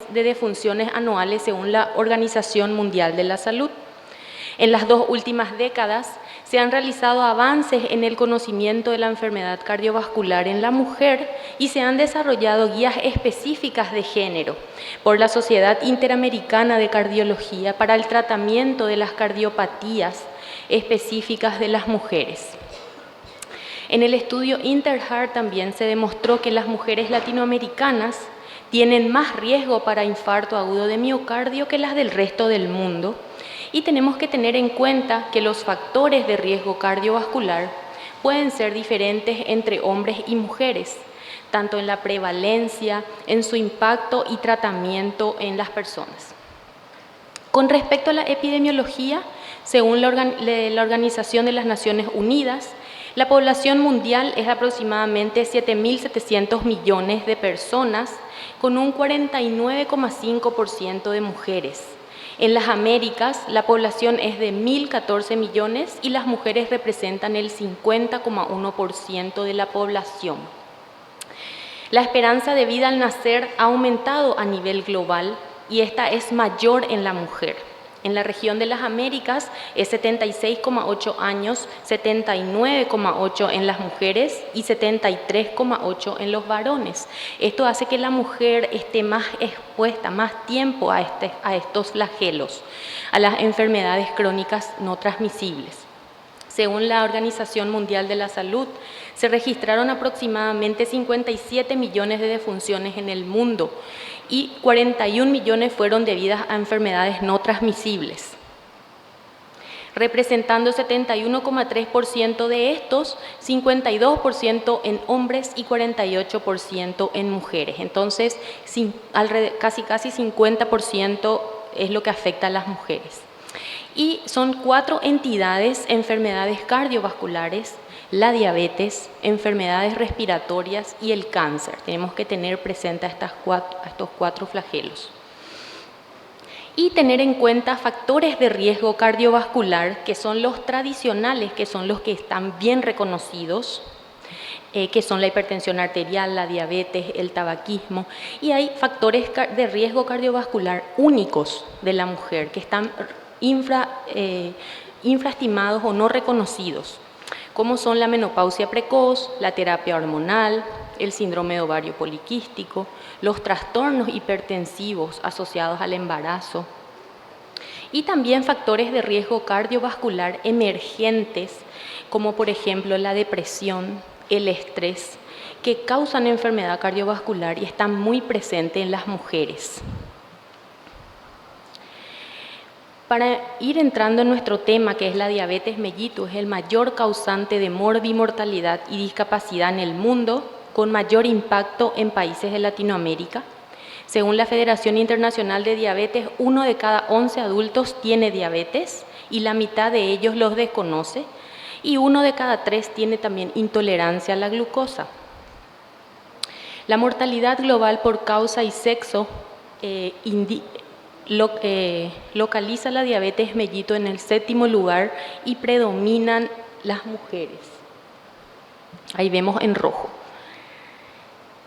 de defunciones anuales según la Organización Mundial de la Salud. En las 2 últimas décadas se han realizado avances en el conocimiento de la enfermedad cardiovascular en la mujer y se han desarrollado guías específicas de género por la Sociedad Interamericana de Cardiología para el tratamiento de las cardiopatías específicas de las mujeres. En el estudio InterHeart también se demostró que las mujeres latinoamericanas tienen más riesgo para infarto agudo de miocardio que las del resto del mundo, y tenemos que tener en cuenta que los factores de riesgo cardiovascular pueden ser diferentes entre hombres y mujeres, tanto en la prevalencia, en su impacto y tratamiento en las personas. Con respecto a la epidemiología, según la Organización de las Naciones Unidas, la población mundial es aproximadamente 7.700 millones de personas, con un 49,5% de mujeres. En las Américas, la población es de 1.014 millones y las mujeres representan el 50,1% de la población. La esperanza de vida al nacer ha aumentado a nivel global y esta es mayor en la mujer. En la región de las Américas es 76,8 años, 79,8 en las mujeres y 73,8 en los varones. Esto hace que la mujer esté más expuesta, más tiempo a estos flagelos, a las enfermedades crónicas no transmisibles. Según la Organización Mundial de la Salud, se registraron aproximadamente 57 millones de defunciones en el mundo y 41 millones fueron debidas a enfermedades no transmisibles, representando 71,3% de estos, 52% en hombres y 48% en mujeres. Entonces, casi 50% es lo que afecta a las mujeres. Y son 4 entidades: enfermedades cardiovasculares, la diabetes, enfermedades respiratorias y el cáncer. Tenemos que tener presente a estos 4 flagelos. Y tener en cuenta factores de riesgo cardiovascular, que son los tradicionales, que son los que están bien reconocidos, que son la hipertensión arterial, la diabetes, el tabaquismo. Y hay factores de riesgo cardiovascular únicos de la mujer, que están infraestimados o no reconocidos, como son la menopausia precoz, la terapia hormonal, el síndrome de ovario poliquístico, los trastornos hipertensivos asociados al embarazo, y también factores de riesgo cardiovascular emergentes, como por ejemplo la depresión, el estrés, que causan enfermedad cardiovascular y están muy presentes en las mujeres. Para ir entrando en nuestro tema, que es la diabetes mellitus, es el mayor causante de morbimortalidad y discapacidad en el mundo, con mayor impacto en países de Latinoamérica. Según la Federación Internacional de Diabetes, 1 de cada 11 adultos tiene diabetes y la mitad de ellos los desconoce, y 1 de cada 3 tiene también intolerancia a la glucosa. La mortalidad global por causa y sexo localiza la diabetes mellitus en el 7º lugar y predominan las mujeres. Ahí vemos en rojo.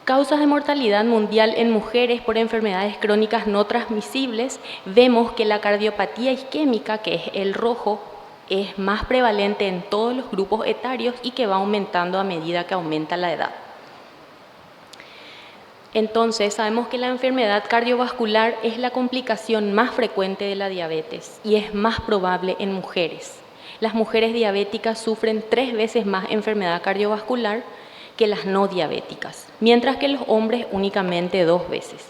Causas de mortalidad mundial en mujeres por enfermedades crónicas no transmisibles. Vemos que la cardiopatía isquémica, que es el rojo, es más prevalente en todos los grupos etarios y que va aumentando a medida que aumenta la edad. Entonces, sabemos que la enfermedad cardiovascular es la complicación más frecuente de la diabetes y es más probable en mujeres. Las mujeres diabéticas sufren 3 veces más enfermedad cardiovascular que las no diabéticas, mientras que los hombres únicamente 2 veces.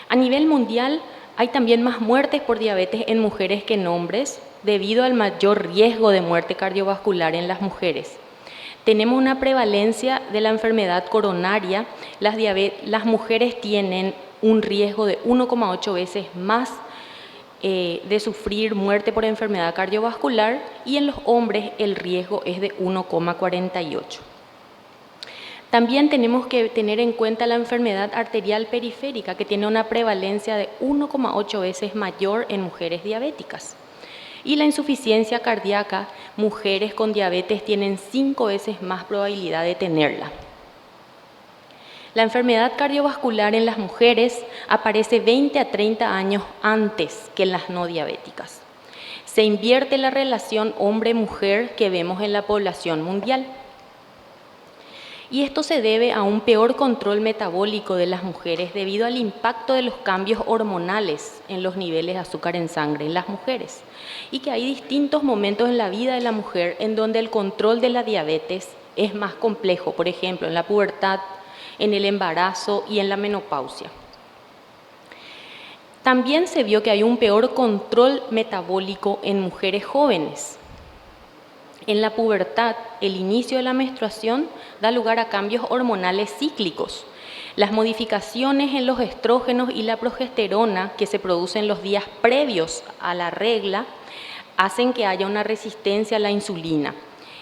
A nivel mundial, hay también más muertes por diabetes en mujeres que en hombres, debido al mayor riesgo de muerte cardiovascular en las mujeres. Tenemos una prevalencia de la enfermedad coronaria. Las mujeres tienen un riesgo de 1,8 veces más de sufrir muerte por enfermedad cardiovascular, y en los hombres el riesgo es de 1,48. También tenemos que tener en cuenta la enfermedad arterial periférica, que tiene una prevalencia de 1,8 veces mayor en mujeres diabéticas. Y la insuficiencia cardíaca, mujeres con diabetes tienen 5 veces más probabilidad de tenerla. La enfermedad cardiovascular en las mujeres aparece 20 a 30 años antes que en las no diabéticas. Se invierte la relación hombre-mujer que vemos en la población mundial. Y esto se debe a un peor control metabólico de las mujeres debido al impacto de los cambios hormonales en los niveles de azúcar en sangre en las mujeres. Y que hay distintos momentos en la vida de la mujer en donde el control de la diabetes es más complejo, por ejemplo, en la pubertad, en el embarazo y en la menopausia. También se vio que hay un peor control metabólico en mujeres jóvenes. En la pubertad, el inicio de la menstruación da lugar a cambios hormonales cíclicos. Las modificaciones en los estrógenos y la progesterona que se producen los días previos a la regla hacen que haya una resistencia a la insulina.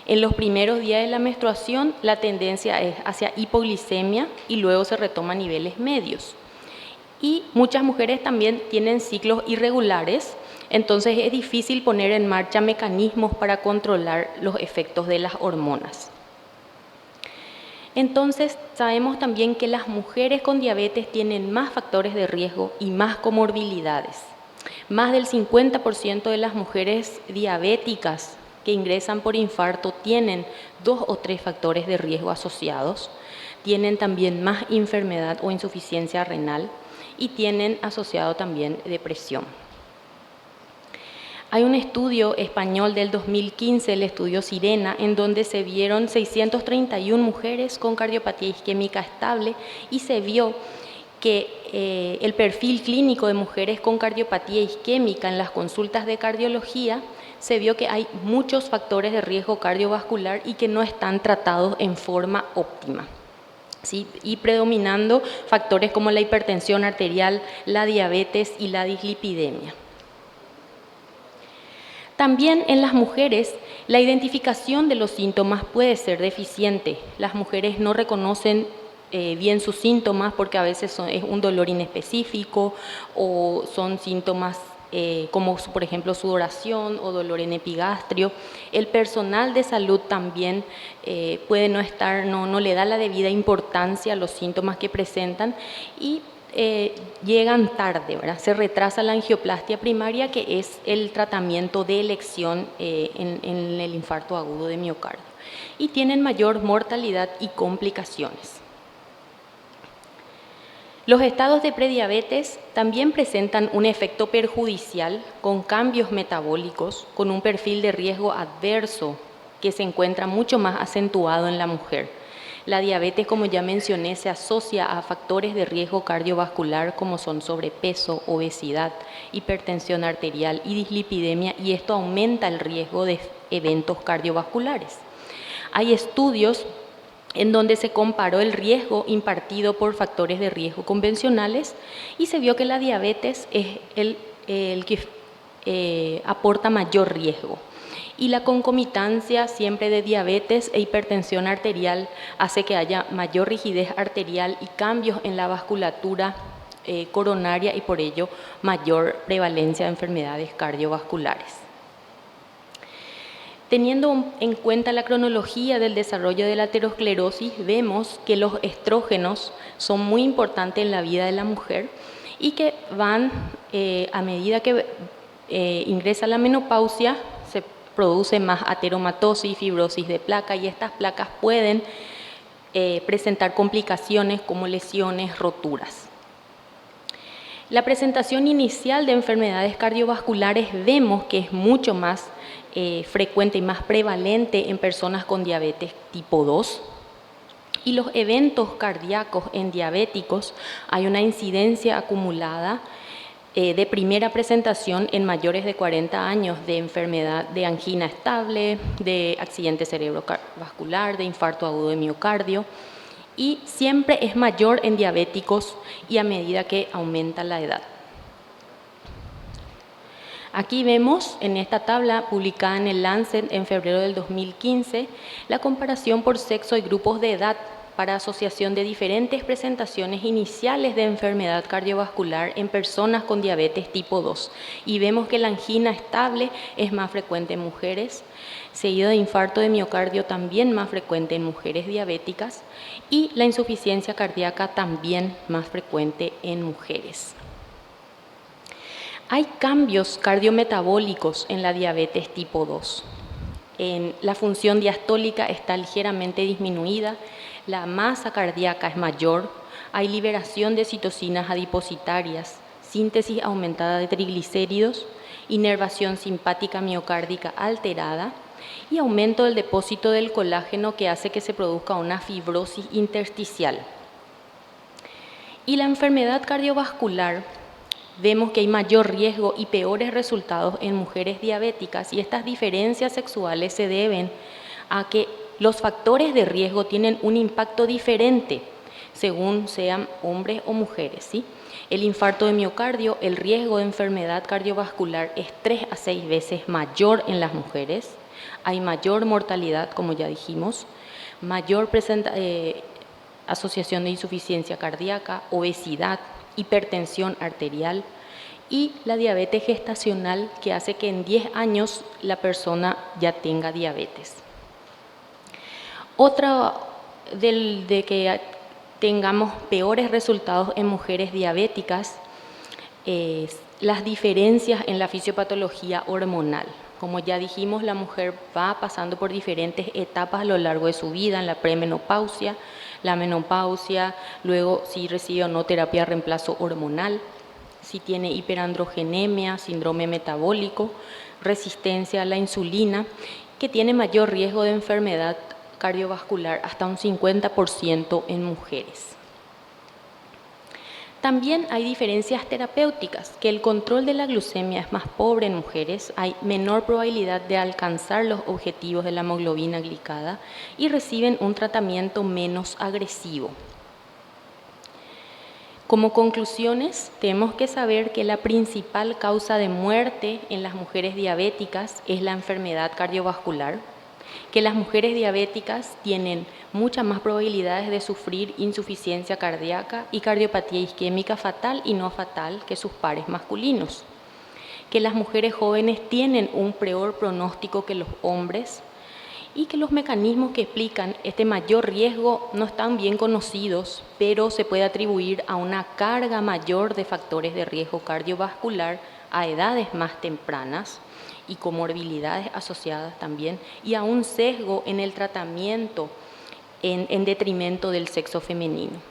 En los primeros días de la menstruación, la tendencia es hacia hipoglicemia y luego se retoma a niveles medios. Y muchas mujeres también tienen ciclos irregulares, entonces es difícil poner en marcha mecanismos para controlar los efectos de las hormonas. Entonces sabemos también que las mujeres con diabetes tienen más factores de riesgo y más comorbilidades. Más del 50% de las mujeres diabéticas que ingresan por infarto tienen 2 o 3 factores de riesgo asociados, tienen también más enfermedad o insuficiencia renal y tienen asociado también depresión. Hay un estudio español del 2015, el estudio Sirena, en donde se vieron 631 mujeres con cardiopatía isquémica estable y se vio que el perfil clínico de mujeres con cardiopatía isquémica en las consultas de cardiología se vio que hay muchos factores de riesgo cardiovascular y que no están tratados en forma óptima. ¿Sí? Y predominando factores como la hipertensión arterial, la diabetes y la dislipidemia. También en las mujeres, la identificación de los síntomas puede ser deficiente. Las mujeres no reconocen bien sus síntomas porque a veces es un dolor inespecífico o son síntomas como por ejemplo sudoración o dolor en epigastrio. El personal de salud también puede no le da la debida importancia a los síntomas que presentan y llegan tarde, ¿verdad? Se retrasa la angioplastia primaria, que es el tratamiento de elección en el infarto agudo de miocardio, y tienen mayor mortalidad y complicaciones. Los estados de prediabetes también presentan un efecto perjudicial con cambios metabólicos, con un perfil de riesgo adverso que se encuentra mucho más acentuado en la mujer. La diabetes, como ya mencioné, se asocia a factores de riesgo cardiovascular como son sobrepeso, obesidad, hipertensión arterial y dislipidemia, y esto aumenta el riesgo de eventos cardiovasculares. Hay estudios en donde se comparó el riesgo impartido por factores de riesgo convencionales y se vio que la diabetes es el que aporta mayor riesgo. Y la concomitancia siempre de diabetes e hipertensión arterial hace que haya mayor rigidez arterial y cambios en la vasculatura coronaria y por ello mayor prevalencia de enfermedades cardiovasculares. Teniendo en cuenta la cronología del desarrollo de la aterosclerosis, vemos que los estrógenos son muy importantes en la vida de la mujer y que van, a medida que ingresa la menopausia, se produce más ateromatosis, fibrosis de placa, y estas placas pueden presentar complicaciones como lesiones, roturas. La presentación inicial de enfermedades cardiovasculares vemos que es mucho más frecuente y más prevalente en personas con diabetes tipo 2. Y los eventos cardíacos en diabéticos, hay una incidencia acumulada de primera presentación en mayores de 40 años de enfermedad de angina estable, de accidente cerebrovascular, de infarto agudo de miocardio, y siempre es mayor en diabéticos y a medida que aumenta la edad. Aquí vemos en esta tabla publicada en el Lancet en febrero del 2015 la comparación por sexo y grupos de edad para asociación de diferentes presentaciones iniciales de enfermedad cardiovascular en personas con diabetes tipo 2. Y vemos que la angina estable es más frecuente en mujeres, seguido de infarto de miocardio también más frecuente en mujeres diabéticas y la insuficiencia cardíaca también más frecuente en mujeres. Hay cambios cardiometabólicos en la diabetes tipo 2. La función diastólica está ligeramente disminuida, la masa cardíaca es mayor, hay liberación de citocinas adipositarias, síntesis aumentada de triglicéridos, inervación simpática miocárdica alterada y aumento del depósito del colágeno que hace que se produzca una fibrosis intersticial. Y la enfermedad cardiovascular, vemos que hay mayor riesgo y peores resultados en mujeres diabéticas y estas diferencias sexuales se deben a que los factores de riesgo tienen un impacto diferente según sean hombres o mujeres, ¿sí? El infarto de miocardio, el riesgo de enfermedad cardiovascular es 3 a 6 veces mayor en las mujeres, hay mayor mortalidad, como ya dijimos, mayor asociación de insuficiencia cardíaca, obesidad, hipertensión arterial y la diabetes gestacional que hace que en 10 años la persona ya tenga diabetes. Otra de que tengamos peores resultados en mujeres diabéticas es las diferencias en la fisiopatología hormonal. Como ya dijimos, la mujer va pasando por diferentes etapas a lo largo de su vida, en la premenopausia, la menopausia, luego si recibe o no terapia de reemplazo hormonal, si tiene hiperandrogenemia, síndrome metabólico, resistencia a la insulina, que tiene mayor riesgo de enfermedad cardiovascular, hasta un 50% en mujeres. También hay diferencias terapéuticas, que el control de la glucemia es más pobre en mujeres, hay menor probabilidad de alcanzar los objetivos de la hemoglobina glicada y reciben un tratamiento menos agresivo. Como conclusiones, tenemos que saber que la principal causa de muerte en las mujeres diabéticas es la enfermedad cardiovascular, que las mujeres diabéticas tienen muchas más probabilidades de sufrir insuficiencia cardíaca y cardiopatía isquémica fatal y no fatal que sus pares masculinos, que las mujeres jóvenes tienen un peor pronóstico que los hombres y que los mecanismos que explican este mayor riesgo no están bien conocidos, pero se puede atribuir a una carga mayor de factores de riesgo cardiovascular a edades más tempranas y comorbilidades asociadas también, y a un sesgo en el tratamiento en detrimento del sexo femenino.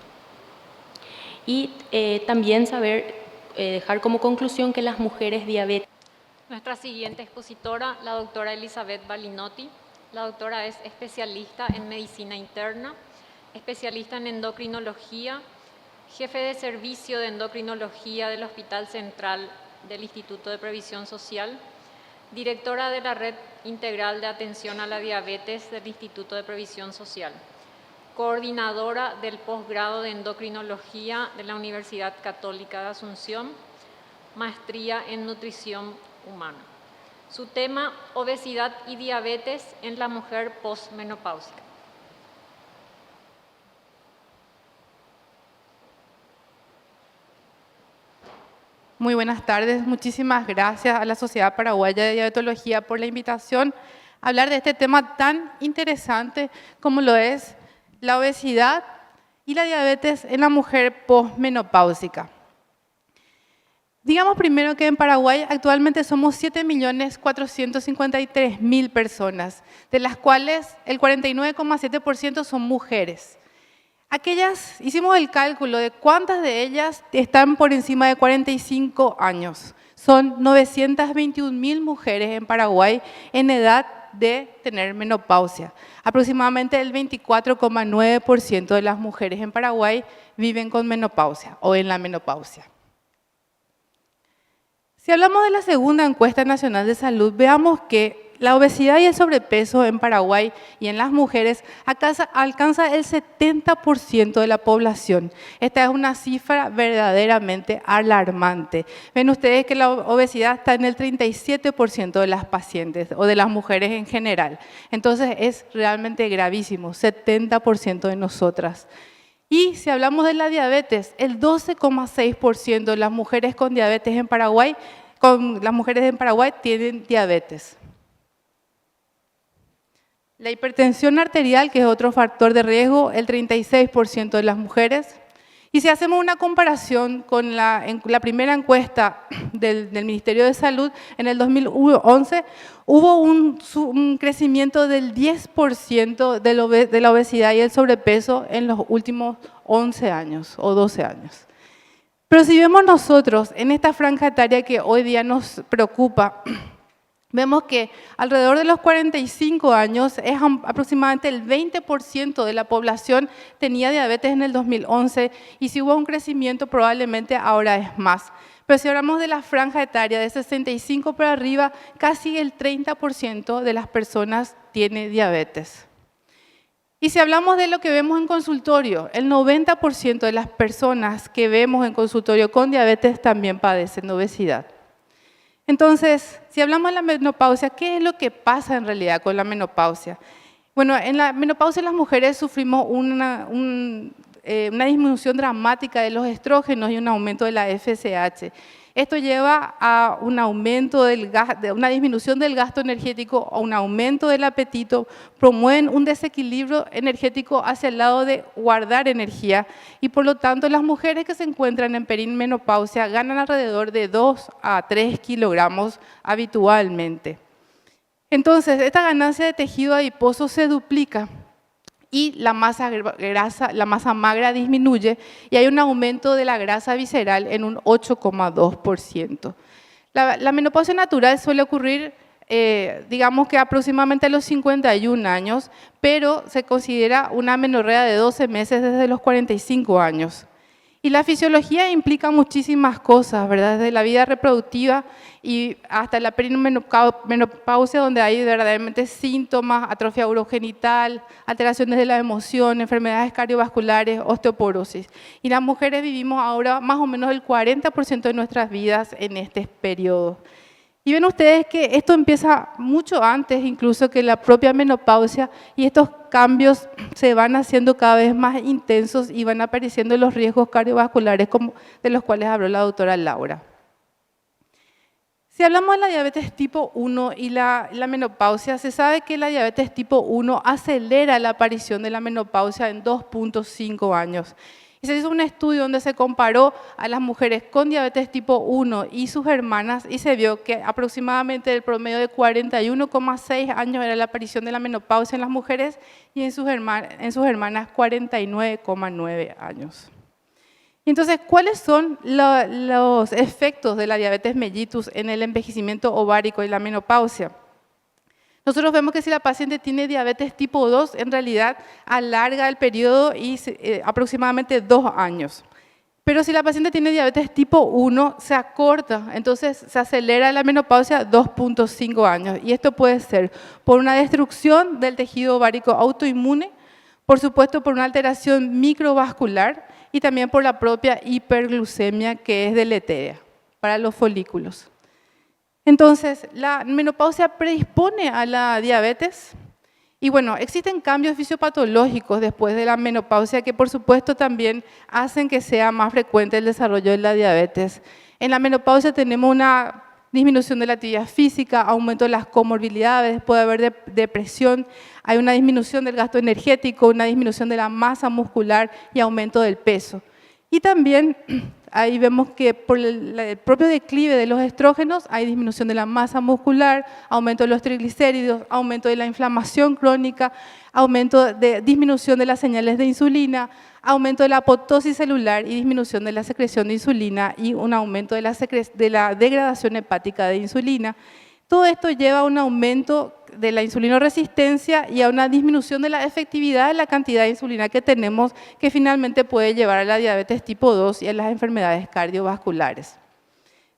Y también dejar como conclusión que las mujeres diabéticas. Nuestra siguiente expositora, la doctora Elizabeth Balinotti. La doctora es especialista en medicina interna, especialista en endocrinología, jefe de servicio de endocrinología del Hospital Central del Instituto de Previsión Social, directora de la Red Integral de Atención a la Diabetes del Instituto de Previsión Social, coordinadora del posgrado de endocrinología de la Universidad Católica de Asunción, maestría en nutrición humana. Su tema, obesidad y diabetes en la mujer posmenopáusica. Muy buenas tardes, muchísimas gracias a la Sociedad Paraguaya de Diabetología por la invitación a hablar de este tema tan interesante como lo es la obesidad y la diabetes en la mujer posmenopáusica. Digamos primero que en Paraguay actualmente somos 7.453.000 personas, de las cuales el 49,7% son mujeres. Hicimos el cálculo de cuántas de ellas están por encima de 45 años. Son 921.000 mujeres en Paraguay en edad de tener menopausia. Aproximadamente el 24,9% de las mujeres en Paraguay viven con menopausia o en la menopausia. Si hablamos de la segunda encuesta nacional de salud, veamos que La obesidad y el sobrepeso en Paraguay y en las mujeres alcanza el 70% de la población. Esta es una cifra verdaderamente alarmante. Ven ustedes que la obesidad está en el 37% de las pacientes o de las mujeres en general. Entonces es realmente gravísimo, 70% de nosotras. Y si hablamos de la diabetes, el 12,6% de las mujeres con diabetes en Paraguay, tienen diabetes. La hipertensión arterial, que es otro factor de riesgo, el 36% de las mujeres. Y si hacemos una comparación con la primera encuesta del Ministerio de Salud, en el 2011 hubo un crecimiento del 10% de la obesidad y el sobrepeso en los últimos 11 años o 12 años. Pero si vemos nosotros en esta franja etaria que hoy día nos preocupa, vemos que alrededor de los 45 años es aproximadamente el 20% de la población tenía diabetes en el 2011 y si hubo un crecimiento probablemente ahora es más. Pero si hablamos de la franja etaria de 65 para arriba, casi el 30% de las personas tiene diabetes. Y si hablamos de lo que vemos en consultorio, el 90% de las personas que vemos en consultorio con diabetes también padecen obesidad. Entonces, si hablamos de la menopausia, ¿qué es lo que pasa en realidad con la menopausia? Bueno, en la menopausia las mujeres sufrimos una disminución dramática de los estrógenos y un aumento de la FSH. Esto lleva a un aumento una disminución del gasto energético, a un aumento del apetito, promueven un desequilibrio energético hacia el lado de guardar energía y por lo tanto las mujeres que se encuentran en perimenopausia ganan alrededor de 2 a 3 kilogramos habitualmente. Entonces, esta ganancia de tejido adiposo se duplica y la masa magra disminuye y hay un aumento de la grasa visceral en un 8,2%. La menopausia natural suele ocurrir, digamos que aproximadamente a los 51 años, pero se considera una amenorrea de 12 meses desde los 45 años. Y la fisiología implica muchísimas cosas, ¿verdad? Desde la vida reproductiva y hasta la perimenopausia, donde hay verdaderamente síntomas, atrofia urogenital, alteraciones de la emoción, enfermedades cardiovasculares, osteoporosis. Y las mujeres vivimos ahora más o menos el 40% de nuestras vidas en este periodo. Y ven ustedes que esto empieza mucho antes incluso que la propia menopausia y estos cambios se van haciendo cada vez más intensos y van apareciendo los riesgos cardiovasculares de los cuales habló la doctora Laura. Si hablamos de la diabetes tipo 1 y la menopausia, se sabe que la diabetes tipo 1 acelera la aparición de la menopausia en 2.5 años. Y se hizo un estudio donde se comparó a las mujeres con diabetes tipo 1 y sus hermanas y se vio que aproximadamente el promedio de 41,6 años era la aparición de la menopausia en las mujeres y en sus hermanas 49,9 años. Entonces, ¿cuáles son los efectos de la diabetes mellitus en el envejecimiento ovárico y la menopausia? Nosotros vemos que si la paciente tiene diabetes tipo 2, en realidad alarga el periodo y aproximadamente 2 años. Pero si la paciente tiene diabetes tipo 1, se acorta, entonces se acelera la menopausia 2.5 años. Y esto puede ser por una destrucción del tejido ovárico autoinmune, por supuesto por una alteración microvascular y también por la propia hiperglucemia que es deletérea para los folículos. Entonces, la menopausia predispone a la diabetes y bueno, existen cambios fisiopatológicos después de la menopausia que por supuesto también hacen que sea más frecuente el desarrollo de la diabetes. En la menopausia tenemos una disminución de la actividad física, aumento de las comorbilidades, puede haber depresión, hay una disminución del gasto energético, una disminución de la masa muscular y aumento del peso. Y también ahí vemos que por el propio declive de los estrógenos hay disminución de la masa muscular, aumento de los triglicéridos, aumento de la inflamación crónica, disminución de las señales de insulina, aumento de la apoptosis celular y disminución de la secreción de insulina y un aumento de la degradación hepática de insulina. Todo esto lleva a un aumento de la insulinoresistencia y a una disminución de la efectividad de la cantidad de insulina que tenemos, que finalmente puede llevar a la diabetes tipo 2 y a las enfermedades cardiovasculares.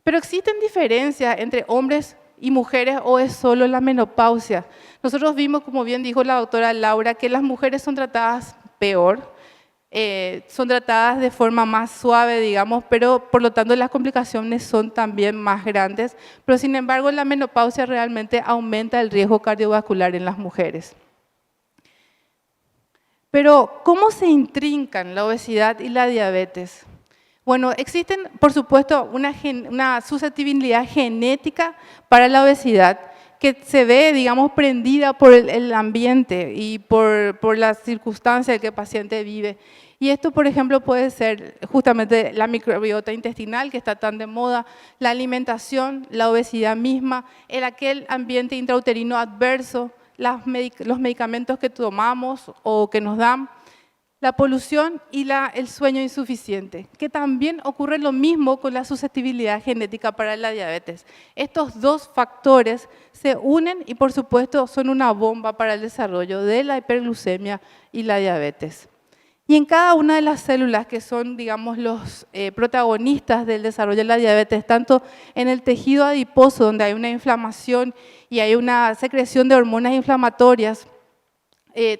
Pero existen diferencias entre hombres y mujeres o es solo la menopausia? Nosotros vimos, como bien dijo la doctora Laura, que las mujeres son tratadas peor, son tratadas de forma más suave, digamos, pero por lo tanto las complicaciones son también más grandes, pero sin embargo la menopausia realmente aumenta el riesgo cardiovascular en las mujeres. Pero, ¿cómo se intrincan la obesidad y la diabetes? Bueno, existen, por supuesto, una susceptibilidad genética para la obesidad que se ve, digamos, prendida por el ambiente y por las circunstancias en que el paciente vive. Y esto, por ejemplo, puede ser justamente la microbiota intestinal, que está tan de moda, la alimentación, la obesidad misma, aquel ambiente intrauterino adverso, los medicamentos que tomamos o que nos dan, la polución y el sueño insuficiente, que también ocurre lo mismo con la susceptibilidad genética para la diabetes. Estos dos factores se unen y por supuesto son una bomba para el desarrollo de la hiperglucemia y la diabetes. Y en cada una de las células que son, digamos, los protagonistas del desarrollo de la diabetes, tanto en el tejido adiposo, donde hay una inflamación y hay una secreción de hormonas inflamatorias,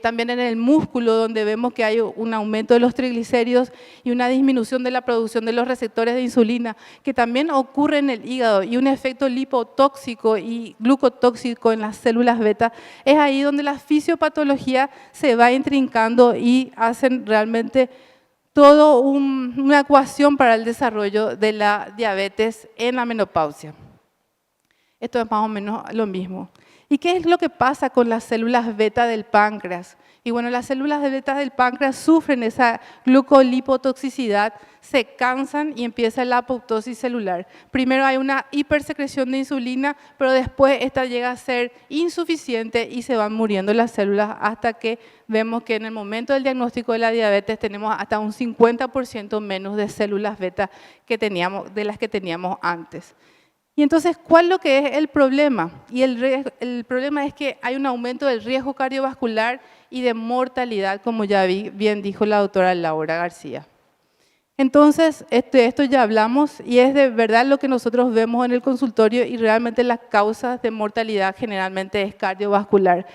también en el músculo, donde vemos que hay un aumento de los triglicéridos y una disminución de la producción de los receptores de insulina, que también ocurre en el hígado, y un efecto lipotóxico y glucotóxico en las células beta, es ahí donde la fisiopatología se va intrincando y hacen realmente toda una ecuación para el desarrollo de la diabetes en la menopausia. Esto es más o menos lo mismo. ¿Y qué es lo que pasa con las células beta del páncreas? Y bueno, las células beta del páncreas sufren esa glucolipotoxicidad, se cansan y empieza la apoptosis celular. Primero hay una hipersecreción de insulina, pero después esta llega a ser insuficiente y se van muriendo las células hasta que vemos que en el momento del diagnóstico de la diabetes tenemos hasta un 50% menos de células beta de las que teníamos antes. Y entonces, ¿cuál es lo que es el problema? Y el problema es que hay un aumento del riesgo cardiovascular y de mortalidad, como ya bien dijo la doctora Laura García. Entonces, de esto ya hablamos y es de verdad lo que nosotros vemos en el consultorio y realmente las causas de mortalidad generalmente es cardiovascular.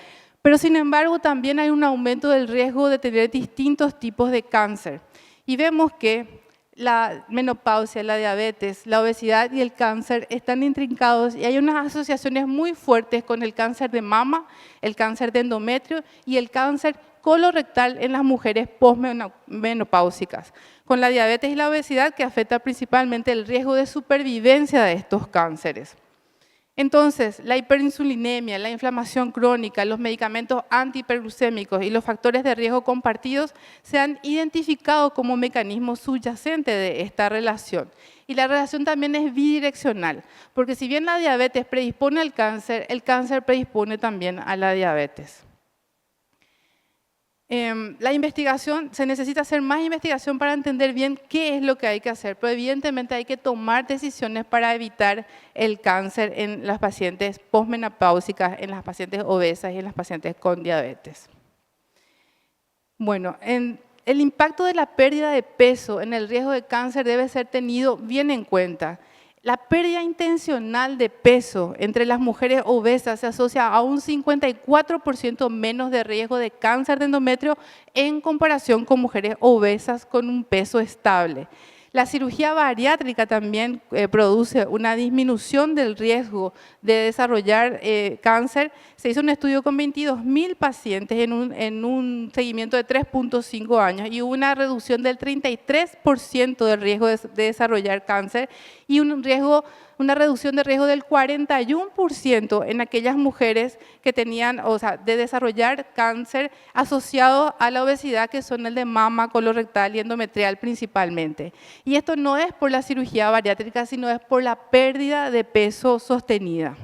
Pero sin embargo, también hay un aumento del riesgo de tener distintos tipos de cáncer. Y vemos que la menopausia, la diabetes, la obesidad y el cáncer están intrincados y hay unas asociaciones muy fuertes con el cáncer de mama, el cáncer de endometrio y el cáncer colorectal en las mujeres posmenopáusicas, con la diabetes y la obesidad que afecta principalmente el riesgo de supervivencia de estos cánceres. Entonces, la hiperinsulinemia, la inflamación crónica, los medicamentos antihiperglucémicos y los factores de riesgo compartidos se han identificado como mecanismos subyacentes de esta relación. Y la relación también es bidireccional, porque si bien la diabetes predispone al cáncer, el cáncer predispone también a la diabetes. La investigación, se necesita hacer más investigación para entender bien qué es lo que hay que hacer, pero evidentemente hay que tomar decisiones para evitar el cáncer en las pacientes posmenopáusicas, en las pacientes obesas y en las pacientes con diabetes. Bueno, el impacto de la pérdida de peso en el riesgo de cáncer debe ser tenido bien en cuenta. La pérdida intencional de peso entre las mujeres obesas se asocia a un 54% menos de riesgo de cáncer de endometrio en comparación con mujeres obesas con un peso estable. La cirugía bariátrica también produce una disminución del riesgo de desarrollar cáncer. Se hizo un estudio con 22.000 pacientes en un seguimiento de 3.5 años y hubo una reducción del 33% del riesgo de desarrollar cáncer y una reducción de riesgo del 41% en aquellas mujeres que tenían, de desarrollar cáncer asociado a la obesidad, que son el de mama, colorectal y endometrial principalmente. Y esto no es por la cirugía bariátrica, sino es por la pérdida de peso sostenida.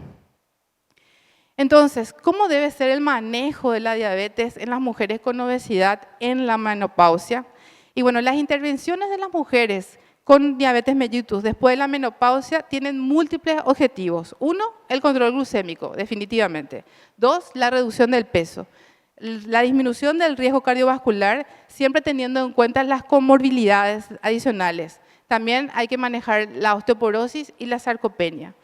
Entonces, ¿cómo debe ser el manejo de la diabetes en las mujeres con obesidad en la menopausia? Y bueno, las intervenciones de las mujeres con diabetes mellitus después de la menopausia tienen múltiples objetivos. Uno, el control glucémico, definitivamente. Dos, la reducción del peso. La disminución del riesgo cardiovascular, siempre teniendo en cuenta las comorbilidades adicionales. También hay que manejar la osteoporosis y la sarcopenia.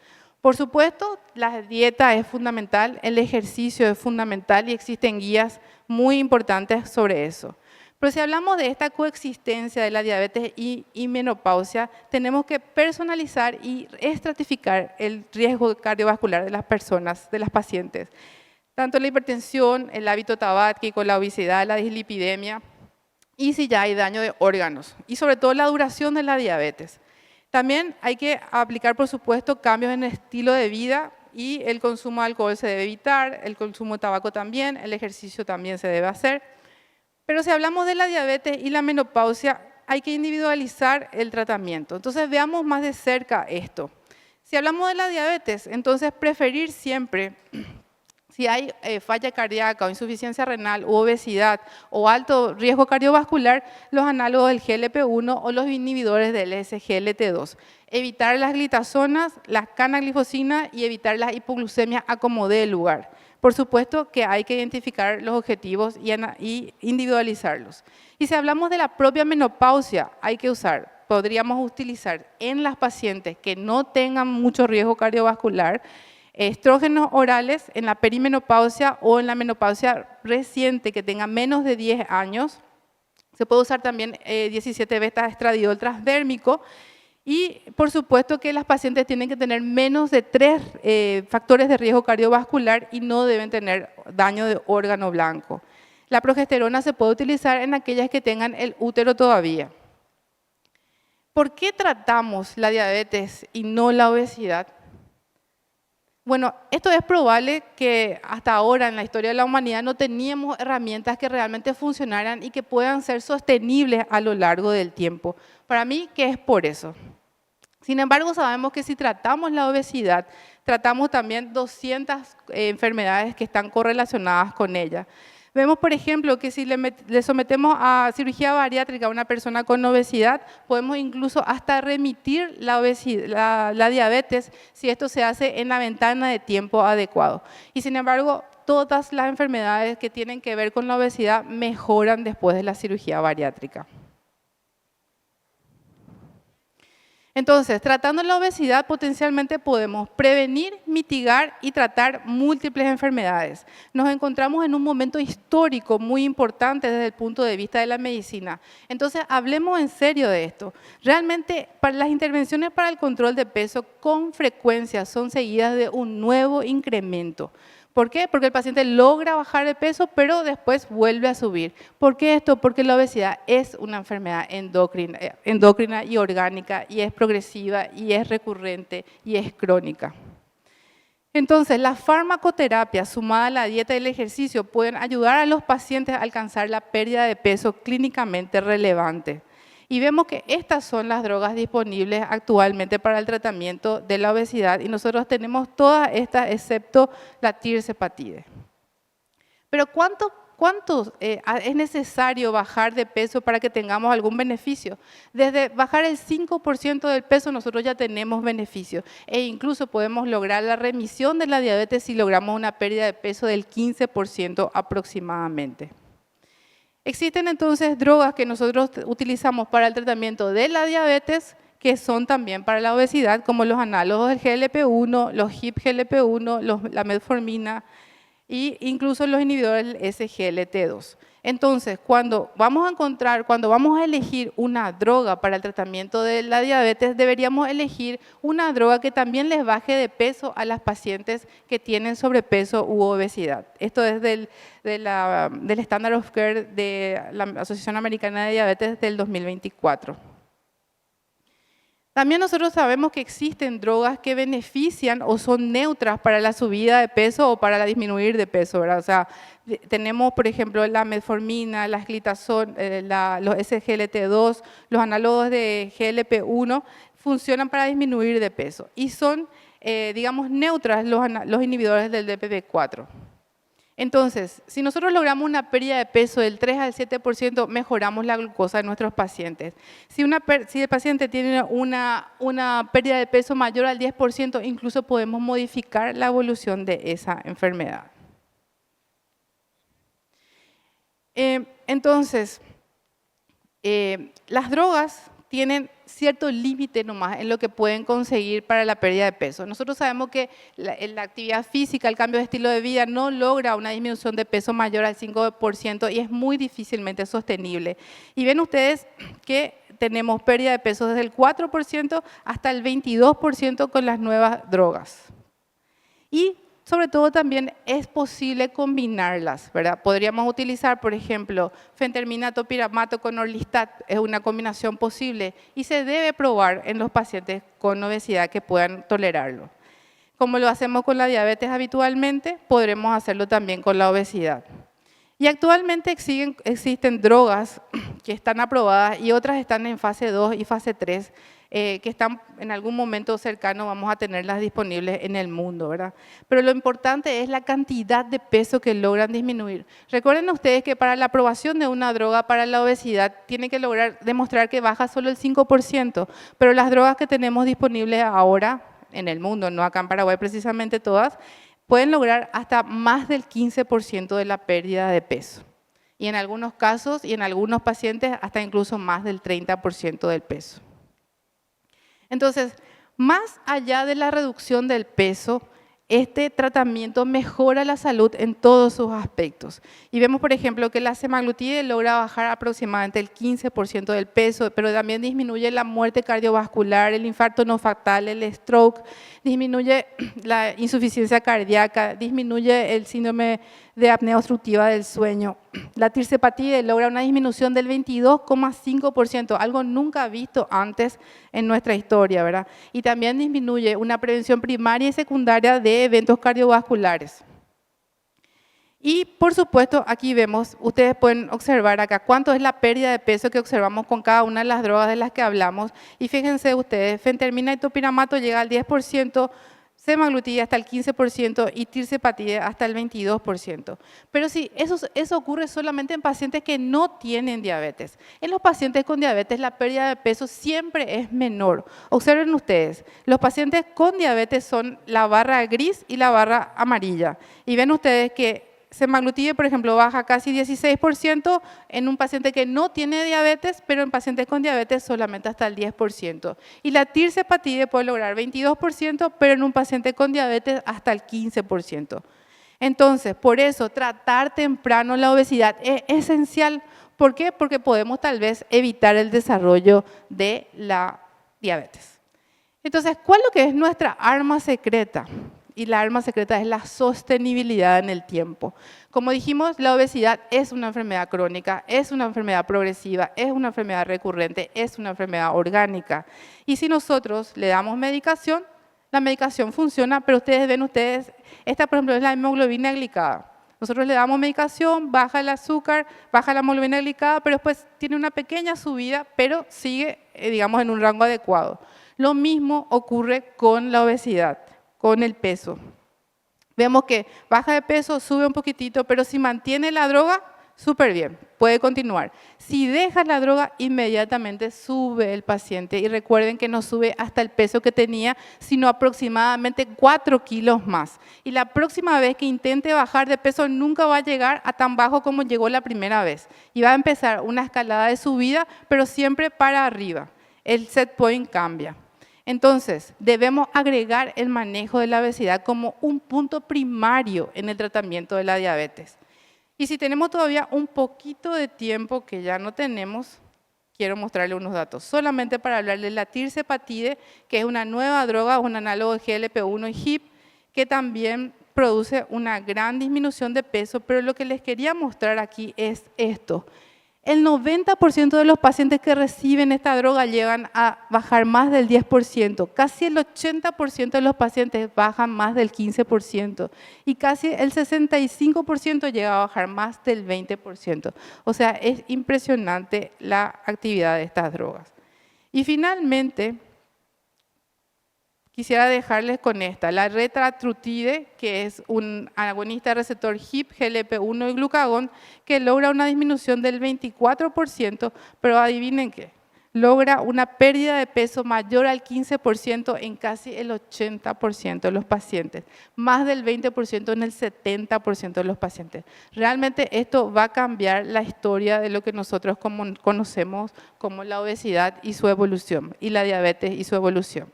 Por supuesto, la dieta es fundamental, el ejercicio es fundamental y existen guías muy importantes sobre eso. Pero si hablamos de esta coexistencia de la diabetes y menopausia, tenemos que personalizar y estratificar el riesgo cardiovascular de las personas, de las pacientes. Tanto la hipertensión, el hábito tabáquico, la obesidad, la dislipidemia y si ya hay daño de órganos. Y sobre todo la duración de la diabetes. También hay que aplicar, por supuesto, cambios en el estilo de vida y el consumo de alcohol se debe evitar, el consumo de tabaco también, el ejercicio también se debe hacer. Pero si hablamos de la diabetes y la menopausia, hay que individualizar el tratamiento. Entonces veamos más de cerca esto. Si hablamos de la diabetes, entonces preferir siempre, si hay falla cardíaca o insuficiencia renal u obesidad o alto riesgo cardiovascular, los análogos del GLP-1 o los inhibidores del SGLT2. Evitar las glitazonas, las canaglifosina y evitar las hipoglucemias a como dé lugar. Por supuesto que hay que identificar los objetivos y individualizarlos. Y si hablamos de la propia menopausia, podríamos utilizar en las pacientes que no tengan mucho riesgo cardiovascular, estrógenos orales en la perimenopausia o en la menopausia reciente que tenga menos de 10 años. Se puede usar también 17-beta-estradiol transdérmico y por supuesto que las pacientes tienen que tener menos de 3 factores de riesgo cardiovascular y no deben tener daño de órgano blanco. La progesterona se puede utilizar en aquellas que tengan el útero todavía. ¿Por qué tratamos la diabetes y no la obesidad? Bueno, esto es probable que hasta ahora en la historia de la humanidad no teníamos herramientas que realmente funcionaran y que puedan ser sostenibles a lo largo del tiempo. Para mí, ¿qué es por eso? Sin embargo, sabemos que si tratamos la obesidad, tratamos también 200 enfermedades que están correlacionadas con ella. Vemos, por ejemplo, que si le sometemos a cirugía bariátrica a una persona con obesidad, podemos incluso hasta remitir la diabetes si esto se hace en la ventana de tiempo adecuado. Y sin embargo, todas las enfermedades que tienen que ver con la obesidad mejoran después de la cirugía bariátrica. Entonces, tratando la obesidad, potencialmente podemos prevenir, mitigar y tratar múltiples enfermedades. Nos encontramos en un momento histórico muy importante desde el punto de vista de la medicina. Entonces, hablemos en serio de esto. Realmente, las intervenciones para el control de peso con frecuencia son seguidas de un nuevo incremento. ¿Por qué? Porque el paciente logra bajar de peso, pero después vuelve a subir. ¿Por qué esto? Porque la obesidad es una enfermedad endocrina y orgánica, y es progresiva, y es recurrente, y es crónica. Entonces, la farmacoterapia sumada a la dieta y el ejercicio pueden ayudar a los pacientes a alcanzar la pérdida de peso clínicamente relevante. Y vemos que estas son las drogas disponibles actualmente para el tratamiento de la obesidad y nosotros tenemos todas estas excepto la tirzepatide. Pero ¿cuánto es necesario bajar de peso para que tengamos algún beneficio? Desde bajar el 5% del peso nosotros ya tenemos beneficio e incluso podemos lograr la remisión de la diabetes si logramos una pérdida de peso del 15% aproximadamente. Existen entonces drogas que nosotros utilizamos para el tratamiento de la diabetes que son también para la obesidad, como los análogos del GLP-1, los GIP-GLP-1, la metformina e incluso los inhibidores del SGLT2. Entonces, cuando vamos a elegir una droga para el tratamiento de la diabetes, deberíamos elegir una droga que también les baje de peso a las pacientes que tienen sobrepeso u obesidad. Esto es del Standard of Care de la Asociación Americana de Diabetes del 2024. También nosotros sabemos que existen drogas que benefician o son neutras para la subida de peso o para la disminuir de peso, ¿verdad? O sea, tenemos, por ejemplo, la metformina, las glitazón, los SGLT2, los análogos de GLP-1, funcionan para disminuir de peso y son, digamos, neutras los inhibidores del DPP-4. Entonces, si nosotros logramos una pérdida de peso del 3 al 7%, mejoramos la glucosa de nuestros pacientes. Si el paciente tiene una pérdida de peso mayor al 10%, incluso podemos modificar la evolución de esa enfermedad. Entonces, las drogas tienen cierto límite nomás en lo que pueden conseguir para la pérdida de peso. Nosotros sabemos que la actividad física, el cambio de estilo de vida no logra una disminución de peso mayor al 5% y es muy difícilmente sostenible. Y ven ustedes que tenemos pérdida de peso desde el 4% hasta el 22% con las nuevas drogas. Y sobre todo también es posible combinarlas, ¿verdad? Podríamos utilizar, por ejemplo, fentermina topiramato con orlistat, es una combinación posible y se debe probar en los pacientes con obesidad que puedan tolerarlo. Como lo hacemos con la diabetes habitualmente, podremos hacerlo también con la obesidad. Y actualmente existen drogas que están aprobadas y otras están en fase 2 y fase 3, que están en algún momento cercano, vamos a tenerlas disponibles en el mundo, ¿verdad? Pero lo importante es la cantidad de peso que logran disminuir. Recuerden ustedes que para la aprobación de una droga para la obesidad tiene que lograr demostrar que baja solo el 5%, pero las drogas que tenemos disponibles ahora en el mundo, no acá en Paraguay precisamente todas, pueden lograr hasta más del 15% de la pérdida de peso. Y en algunos casos y en algunos pacientes hasta incluso más del 30% del peso. Entonces, más allá de la reducción del peso, este tratamiento mejora la salud en todos sus aspectos. Y vemos, por ejemplo, que la semaglutide logra bajar aproximadamente el 15% del peso, pero también disminuye la muerte cardiovascular, el infarto no fatal, el stroke, disminuye la insuficiencia cardíaca, disminuye el síndrome de apnea obstructiva del sueño. La tirzepatide logra una disminución del 22,5%, algo nunca visto antes en nuestra historia, ¿verdad? Y también disminuye una prevención primaria y secundaria de eventos cardiovasculares. Y por supuesto, aquí vemos, ustedes pueden observar acá cuánto es la pérdida de peso que observamos con cada una de las drogas de las que hablamos. Y fíjense ustedes, fentermina y topiramato llega al 10%, semaglutide hasta el 15% y tirzepatide hasta el 22%. Pero sí, eso ocurre solamente en pacientes que no tienen diabetes. En los pacientes con diabetes la pérdida de peso siempre es menor. Observen ustedes, los pacientes con diabetes son la barra gris y la barra amarilla. Y ven ustedes que semaglutide, por ejemplo, baja casi 16% en un paciente que no tiene diabetes, pero en pacientes con diabetes solamente hasta el 10%. Y la tirzepatide puede lograr 22%, pero en un paciente con diabetes hasta el 15%. Entonces, por eso, tratar temprano la obesidad es esencial. ¿Por qué? Porque podemos tal vez evitar el desarrollo de la diabetes. Entonces, ¿cuál es lo que es nuestra arma secreta? Y la arma secreta es la sostenibilidad en el tiempo. Como dijimos, la obesidad es una enfermedad crónica, es una enfermedad progresiva, es una enfermedad recurrente, es una enfermedad orgánica. Y si nosotros le damos medicación, la medicación funciona, pero esta por ejemplo es la hemoglobina glicada. Nosotros le damos medicación, baja el azúcar, baja la hemoglobina glicada, pero después tiene una pequeña subida, pero sigue, digamos, en un rango adecuado. Lo mismo ocurre con la obesidad, con el peso. Vemos que baja de peso, sube un poquitito, pero si mantiene la droga, súper bien, puede continuar. Si deja la droga, inmediatamente sube el paciente. Y recuerden que no sube hasta el peso que tenía, sino aproximadamente 4 kilos más. Y la próxima vez que intente bajar de peso, nunca va a llegar a tan bajo como llegó la primera vez. Y va a empezar una escalada de subida, pero siempre para arriba. El set point cambia. Entonces, debemos agregar el manejo de la obesidad como un punto primario en el tratamiento de la diabetes. Y si tenemos todavía un poquito de tiempo que ya no tenemos, quiero mostrarle unos datos. Solamente para hablarle de la tirzepatide, que es una nueva droga, un análogo de GLP-1 y GIP, que también produce una gran disminución de peso, pero lo que les quería mostrar aquí es esto. El 90% de los pacientes que reciben esta droga llegan a bajar más del 10%, casi el 80% de los pacientes bajan más del 15% y casi el 65% llega a bajar más del 20%. O sea, es impresionante la actividad de estas drogas. Y finalmente, quisiera dejarles con esta, la retatrutide, que es un agonista receptor HIP, GLP-1 y glucagón, que logra una disminución del 24%, pero adivinen qué, logra una pérdida de peso mayor al 15% en casi el 80% de los pacientes, más del 20% en el 70% de los pacientes. Realmente esto va a cambiar la historia de lo que nosotros conocemos como la obesidad y su evolución, y la diabetes y su evolución.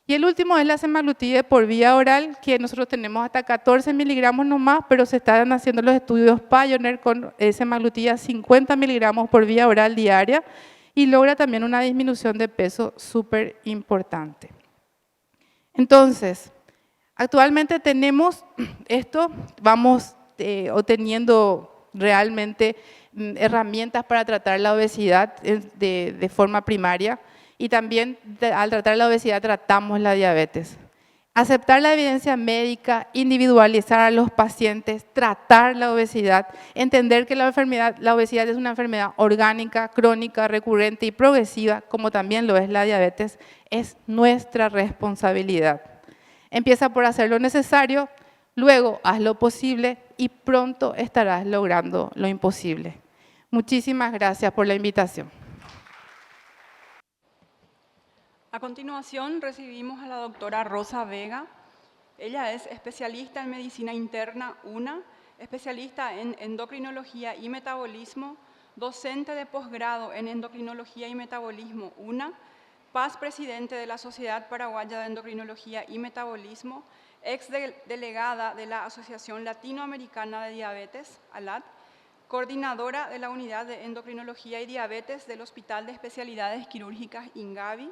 Y el último es la semaglutide por vía oral, que nosotros tenemos hasta 14 miligramos nomás, pero se están haciendo los estudios Pioneer con semaglutide a 50 miligramos por vía oral diaria y logra también una disminución de peso súper importante. Entonces, actualmente tenemos esto, vamos obteniendo realmente herramientas para tratar la obesidad de forma primaria. Y también al tratar la obesidad tratamos la diabetes. Aceptar la evidencia médica, individualizar a los pacientes, tratar la obesidad, entender que la obesidad es una enfermedad orgánica, crónica, recurrente y progresiva, como también lo es la diabetes, es nuestra responsabilidad. Empieza por hacer lo necesario, luego haz lo posible y pronto estarás logrando lo imposible. Muchísimas gracias por la invitación. A continuación recibimos a la doctora Rosa Vega. Ella es especialista en medicina interna UNA, especialista en endocrinología y metabolismo, docente de posgrado en endocrinología y metabolismo UNA, paz presidente de la Sociedad Paraguaya de Endocrinología y Metabolismo, ex delegada de la Asociación Latinoamericana de Diabetes, ALAD, coordinadora de la Unidad de Endocrinología y Diabetes del Hospital de Especialidades Quirúrgicas INGAVI,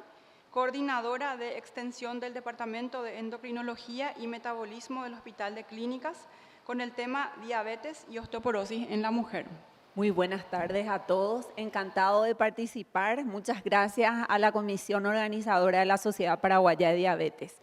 coordinadora de extensión del Departamento de Endocrinología y Metabolismo del Hospital de Clínicas, con el tema diabetes y osteoporosis en la mujer. Muy buenas tardes a todos, encantado de participar. Muchas gracias a la comisión organizadora de la Sociedad Paraguaya de Diabetes.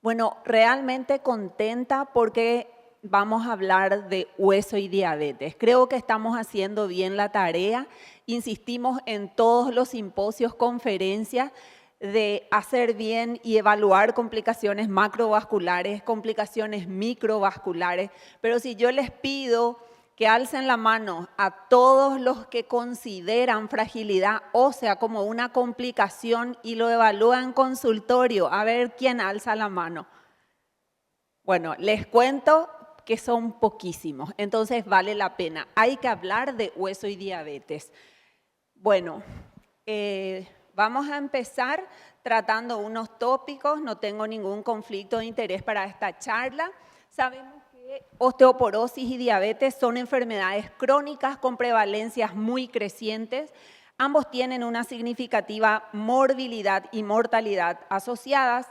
Bueno, realmente contenta porque vamos a hablar de hueso y diabetes. Creo que estamos haciendo bien la tarea, insistimos en todos los simposios, conferencias, de hacer bien y evaluar complicaciones macrovasculares, complicaciones microvasculares, pero si yo les pido que alcen la mano a todos los que consideran fragilidad ósea como una complicación y lo evalúan en consultorio, a ver quién alza la mano. Bueno, les cuento que son poquísimos, entonces vale la pena. Hay que hablar de hueso y diabetes. Bueno, vamos a empezar tratando unos tópicos, no tengo ningún conflicto de interés para esta charla. Sabemos que osteoporosis y diabetes son enfermedades crónicas con prevalencias muy crecientes. Ambos tienen una significativa morbilidad y mortalidad asociadas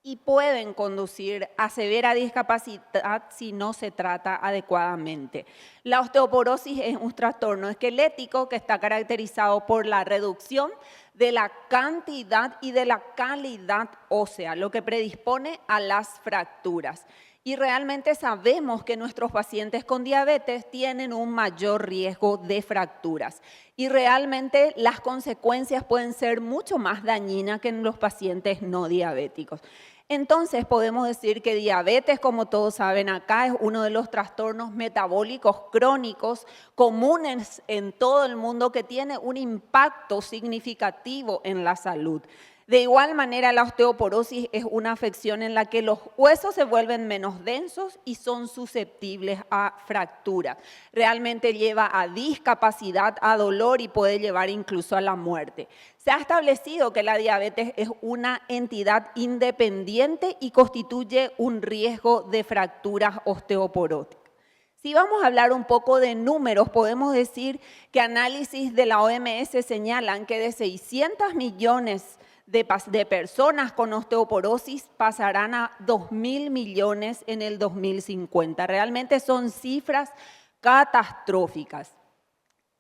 y pueden conducir a severa discapacidad si no se trata adecuadamente. La osteoporosis es un trastorno esquelético que está caracterizado por la reducción de la cantidad y de la calidad ósea, lo que predispone a las fracturas. Y realmente sabemos que nuestros pacientes con diabetes tienen un mayor riesgo de fracturas. Y realmente las consecuencias pueden ser mucho más dañinas que en los pacientes no diabéticos. Entonces podemos decir que diabetes, como todos saben acá, es uno de los trastornos metabólicos crónicos comunes en todo el mundo que tiene un impacto significativo en la salud. De igual manera, la osteoporosis es una afección en la que los huesos se vuelven menos densos y son susceptibles a fracturas. Realmente lleva a discapacidad, a dolor y puede llevar incluso a la muerte. Se ha establecido que la diabetes es una entidad independiente y constituye un riesgo de fracturas osteoporóticas. Si vamos a hablar un poco de números, podemos decir que análisis de la OMS señalan que de 600 millones de personas con osteoporosis pasarán a 2.000 millones en el 2050. Realmente son cifras catastróficas.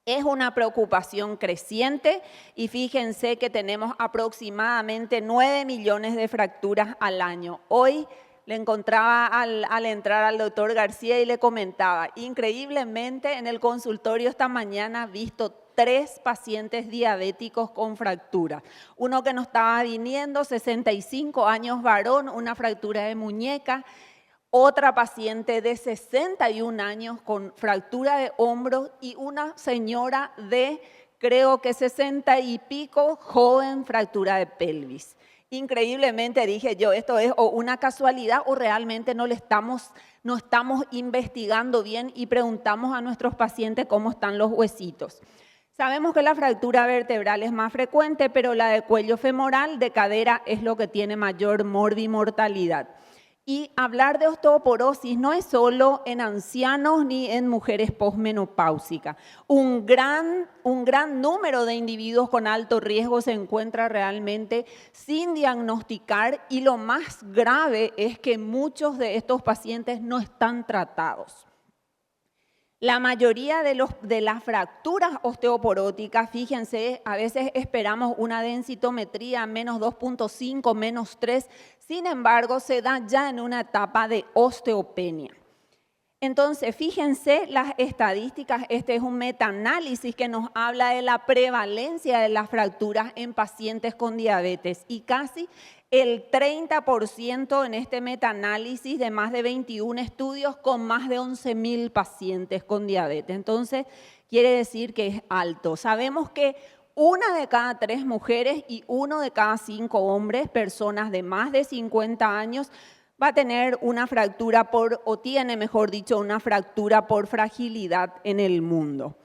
Es una preocupación creciente y fíjense que tenemos aproximadamente 9 millones de fracturas al año. Hoy le encontraba al entrar al doctor García y le comentaba, increíblemente en el consultorio esta mañana visto 3 pacientes diabéticos con fractura. Uno que nos estaba viniendo, 65 años varón, una fractura de muñeca. Otra paciente de 61 años con fractura de hombro y una señora de creo que 60 y pico, joven, fractura de pelvis. Increíblemente dije yo, esto es o una casualidad o realmente no estamos investigando bien y preguntamos a nuestros pacientes cómo están los huesitos. Sabemos que la fractura vertebral es más frecuente, pero la de cuello femoral, de cadera, es lo que tiene mayor morbimortalidad. Y hablar de osteoporosis no es solo en ancianos ni en mujeres posmenopáusicas. Un gran número de individuos con alto riesgo se encuentra realmente sin diagnosticar y lo más grave es que muchos de estos pacientes no están tratados. La mayoría de las fracturas osteoporóticas, fíjense, a veces esperamos una densitometría menos 2.5, menos 3, sin embargo, se da ya en una etapa de osteopenia. Entonces, fíjense las estadísticas, este es un metaanálisis que nos habla de la prevalencia de las fracturas en pacientes con diabetes y casi el 30% en este metaanálisis de más de 21 estudios con más de 11.000 pacientes con diabetes. Entonces, quiere decir que es alto. Sabemos que 1 de cada 3 mujeres y 1 de cada 5 hombres, personas de más de 50 años, va a tener una fractura o tiene, mejor dicho, una fractura por fragilidad en el mundo.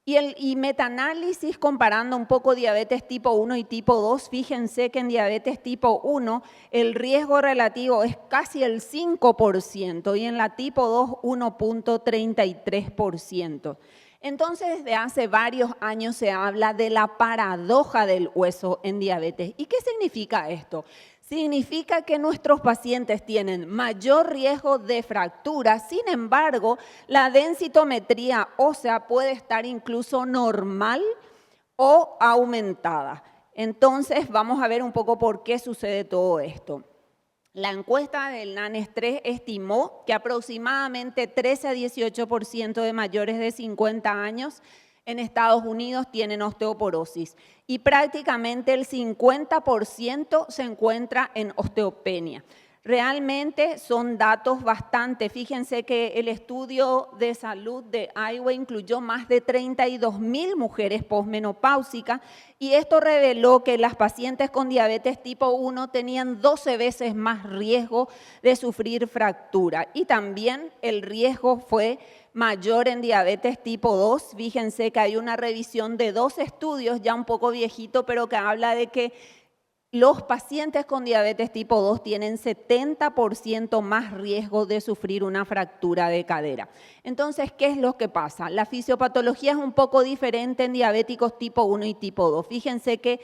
Y metaanálisis comparando un poco diabetes tipo 1 y tipo 2, fíjense que en diabetes tipo 1 el riesgo relativo es casi el 5% y en la tipo 2 1.33%. Entonces, desde hace varios años se habla de la paradoja del hueso en diabetes. ¿Y qué significa esto? Significa que nuestros pacientes tienen mayor riesgo de fractura, sin embargo, la densitometría ósea puede estar incluso normal o aumentada. Entonces, vamos a ver un poco por qué sucede todo esto. La encuesta del NANES 3 estimó que aproximadamente 13 a 18% de mayores de 50 años en Estados Unidos tienen osteoporosis y prácticamente el 50% se encuentra en osteopenia. Realmente son datos bastante. Fíjense que el estudio de salud de Iowa incluyó más de 32.000 mujeres posmenopáusicas y esto reveló que las pacientes con diabetes tipo 1 tenían 12 veces más riesgo de sufrir fractura y también el riesgo fue mayor en diabetes tipo 2. Fíjense que hay una revisión de 2 estudios, ya un poco viejito, pero que habla de que los pacientes con diabetes tipo 2 tienen 70% más riesgo de sufrir una fractura de cadera. Entonces, ¿qué es lo que pasa? La fisiopatología es un poco diferente en diabéticos tipo 1 y tipo 2. Fíjense que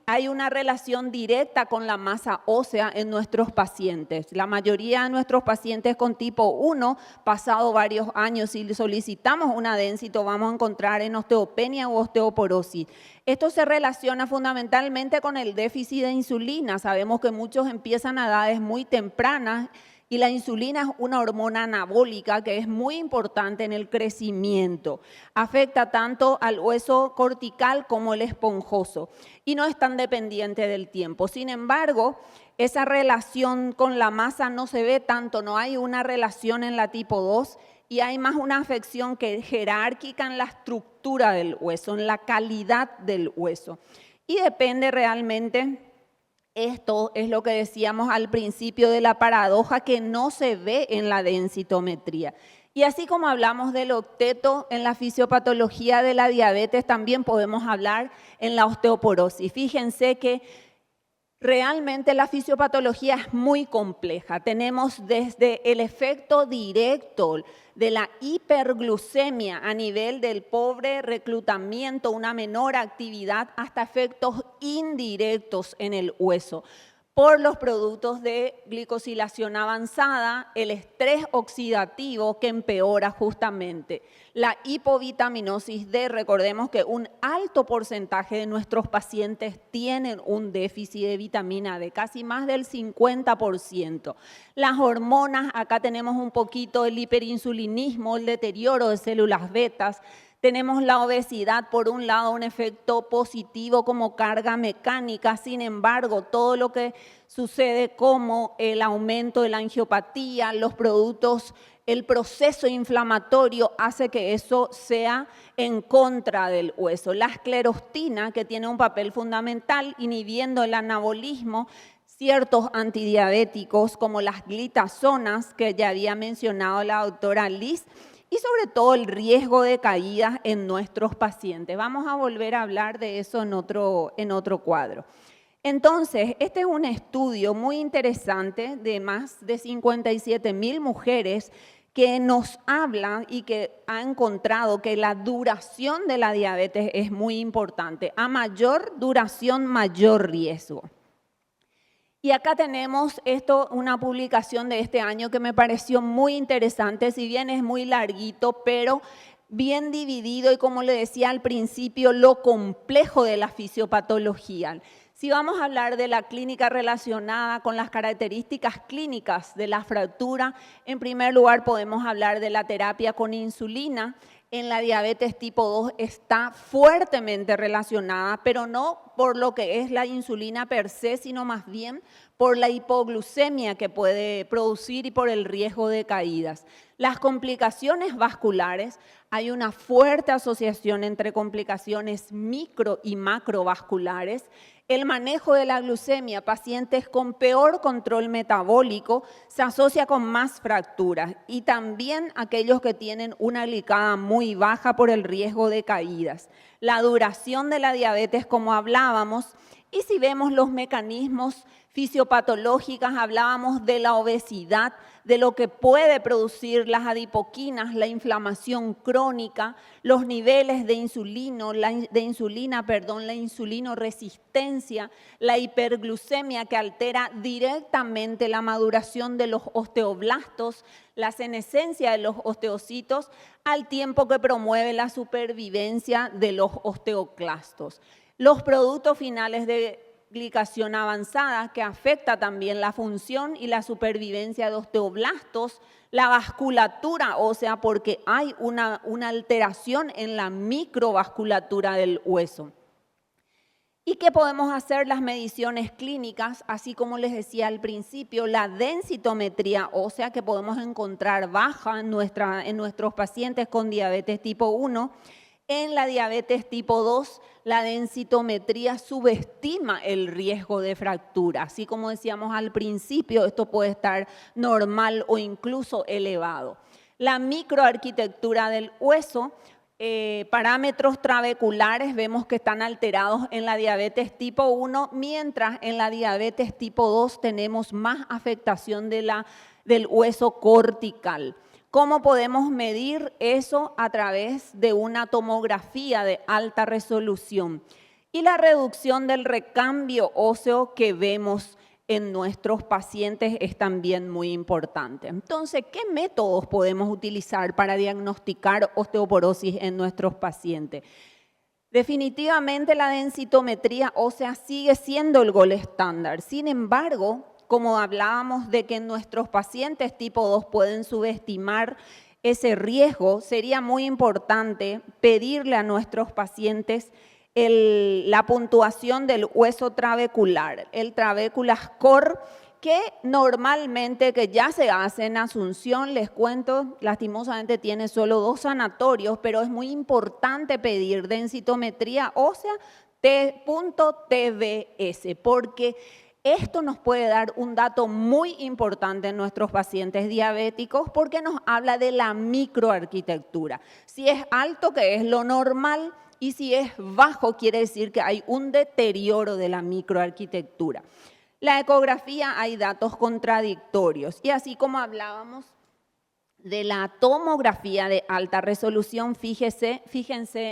hay una relación directa con la masa ósea en nuestros pacientes. La mayoría de nuestros pacientes con tipo 1, pasado varios años, si solicitamos una densito, vamos a encontrar en osteopenia u osteoporosis. Esto se relaciona fundamentalmente con el déficit de insulina. Sabemos que muchos empiezan a edades muy tempranas y la insulina es una hormona anabólica que es muy importante en el crecimiento. Afecta tanto al hueso cortical como el esponjoso y no es tan dependiente del tiempo. Sin embargo, esa relación con la masa no se ve tanto, no hay una relación en la tipo 2 y hay más una afección que jerárquica en la estructura del hueso, en la calidad del hueso. Y depende realmente. Esto es lo que decíamos al principio de la paradoja que no se ve en la densitometría. Y así como hablamos del octeto en la fisiopatología de la diabetes, también podemos hablar en la osteoporosis. Fíjense que realmente la fisiopatología es muy compleja. Tenemos desde el efecto directo de la hiperglucemia a nivel del pobre reclutamiento, una menor actividad, hasta efectos indirectos en el hueso por los productos de glicosilación avanzada, el estrés oxidativo que empeora justamente la hipovitaminosis D. Recordemos que un alto porcentaje de nuestros pacientes tienen un déficit de vitamina D, casi más del 50%. Las hormonas, acá tenemos un poquito el hiperinsulinismo, el deterioro de células betas. Tenemos la obesidad, por un lado, un efecto positivo como carga mecánica, sin embargo, todo lo que sucede como el aumento de la angiopatía, los productos, el proceso inflamatorio hace que eso sea en contra del hueso. La esclerostina, que tiene un papel fundamental inhibiendo el anabolismo, ciertos antidiabéticos como las glitazonas, que ya había mencionado la doctora Liz, y sobre todo el riesgo de caídas en nuestros pacientes. Vamos a volver a hablar de eso en otro cuadro. Entonces, este es un estudio muy interesante de más de 57.000 mujeres que nos habla y que ha encontrado que la duración de la diabetes es muy importante. A mayor duración, mayor riesgo. Y acá tenemos una publicación de este año que me pareció muy interesante, si bien es muy larguito, pero bien dividido y como le decía al principio, lo complejo de la fisiopatología. Si vamos a hablar de la clínica relacionada con las características clínicas de la fractura, en primer lugar podemos hablar de la terapia con insulina. En la diabetes tipo 2 está fuertemente relacionada, pero no por lo que es la insulina per se, sino más bien por la hipoglucemia que puede producir y por el riesgo de caídas. Las complicaciones vasculares, hay una fuerte asociación entre complicaciones micro y macrovasculares. El manejo de la glucemia, pacientes con peor control metabólico, se asocia con más fracturas y también aquellos que tienen una glicada muy baja por el riesgo de caídas. La duración de la diabetes, como hablábamos, y si vemos los mecanismos fisiopatológicos, hablábamos de la obesidad, de lo que puede producir las adipoquinas, la inflamación crónica, los niveles de la insulinoresistencia, la hiperglucemia que altera directamente la maduración de los osteoblastos, la senescencia de los osteocitos, al tiempo que promueve la supervivencia de los osteoclastos. Los productos finales de glicación avanzada, que afecta también la función y la supervivencia de osteoblastos, la vasculatura ósea, porque hay una alteración en la microvasculatura del hueso. ¿Y qué podemos hacer? Las mediciones clínicas, así como les decía al principio, la densitometría ósea que podemos encontrar baja en nuestros pacientes con diabetes tipo 1. En la diabetes tipo 2, la densitometría subestima el riesgo de fractura. Así como decíamos al principio, esto puede estar normal o incluso elevado. La microarquitectura del hueso, parámetros trabeculares, vemos que están alterados en la diabetes tipo 1, mientras en la diabetes tipo 2 tenemos más afectación del hueso cortical. ¿Cómo podemos medir eso? A través de una tomografía de alta resolución. Y la reducción del recambio óseo que vemos en nuestros pacientes es también muy importante. Entonces, ¿qué métodos podemos utilizar para diagnosticar osteoporosis en nuestros pacientes? Definitivamente la densitometría ósea sigue siendo el gold estándar. Sin embargo, como hablábamos de que nuestros pacientes tipo 2 pueden subestimar ese riesgo, sería muy importante pedirle a nuestros pacientes la puntuación del hueso trabecular, el trabéculo score, que normalmente que ya se hace en Asunción, les cuento, lastimosamente tiene solo 2 sanatorios, pero es muy importante pedir densitometría ósea T.TBS, porque esto nos puede dar un dato muy importante en nuestros pacientes diabéticos porque nos habla de la microarquitectura. Si es alto, que es lo normal, y si es bajo, quiere decir que hay un deterioro de la microarquitectura. La ecografía, hay datos contradictorios. Y así como hablábamos de la tomografía de alta resolución, fíjense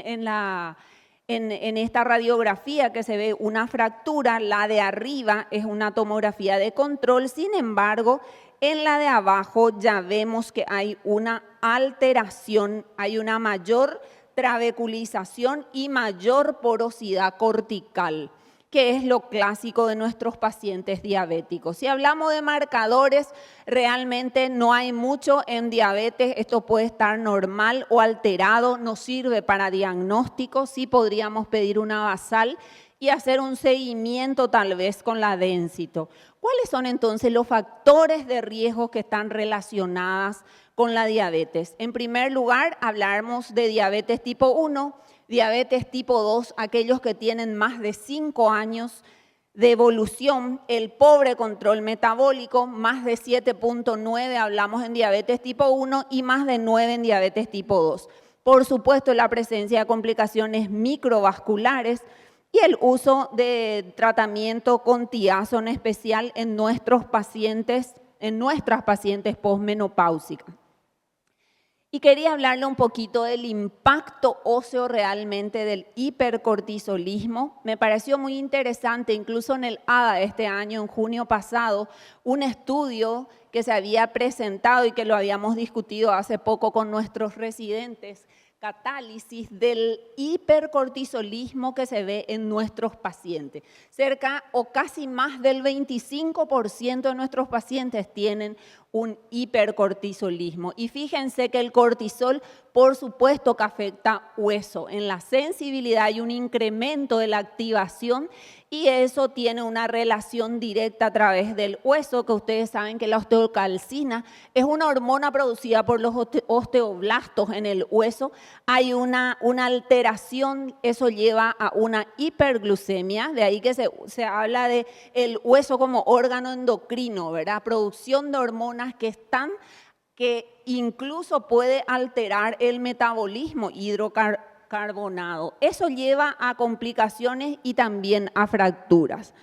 en esta radiografía que se ve una fractura, la de arriba es una tomografía de control, sin embargo, en la de abajo ya vemos que hay una alteración, hay una mayor trabeculización y mayor porosidad cortical. que es lo clásico de nuestros pacientes diabéticos. Si hablamos de marcadores, realmente no hay mucho en diabetes. Esto puede estar normal o alterado, no sirve para diagnóstico. Sí podríamos pedir una basal y hacer un seguimiento tal vez con la Densito. ¿Cuáles son entonces los factores de riesgo que están relacionados con la diabetes? En primer lugar, hablamos de diabetes tipo 1, diabetes tipo 2, aquellos que tienen más de 5 años de evolución, el pobre control metabólico, más de 7.9 hablamos en diabetes tipo 1 y más de 9 en diabetes tipo 2. Por supuesto, la presencia de complicaciones microvasculares y el uso de tratamiento con tiazo en especial en nuestras pacientes posmenopáusicas. Y quería hablarle un poquito del impacto óseo realmente del hipercortisolismo. Me pareció muy interesante, incluso en el ADA este año, en junio pasado, un estudio que se había presentado y que lo habíamos discutido hace poco con nuestros residentes, catálisis del hipercortisolismo que se ve en nuestros pacientes. Cerca o casi más del 25% de nuestros pacientes tienen un hipercortisolismo. Y fíjense que el cortisol, por supuesto que afecta hueso. En la sensibilidad hay un incremento de la activación y eso tiene una relación directa a través del hueso, que ustedes saben que la osteocalcina es una hormona producida por los osteoblastos en el hueso. Hay una alteración, eso lleva a una hiperglucemia, de ahí que se habla de el hueso como órgano endocrino, ¿verdad? Producción de hormonas que incluso puede alterar el metabolismo hidrocarbonado. Eso lleva a complicaciones y también a fracturas.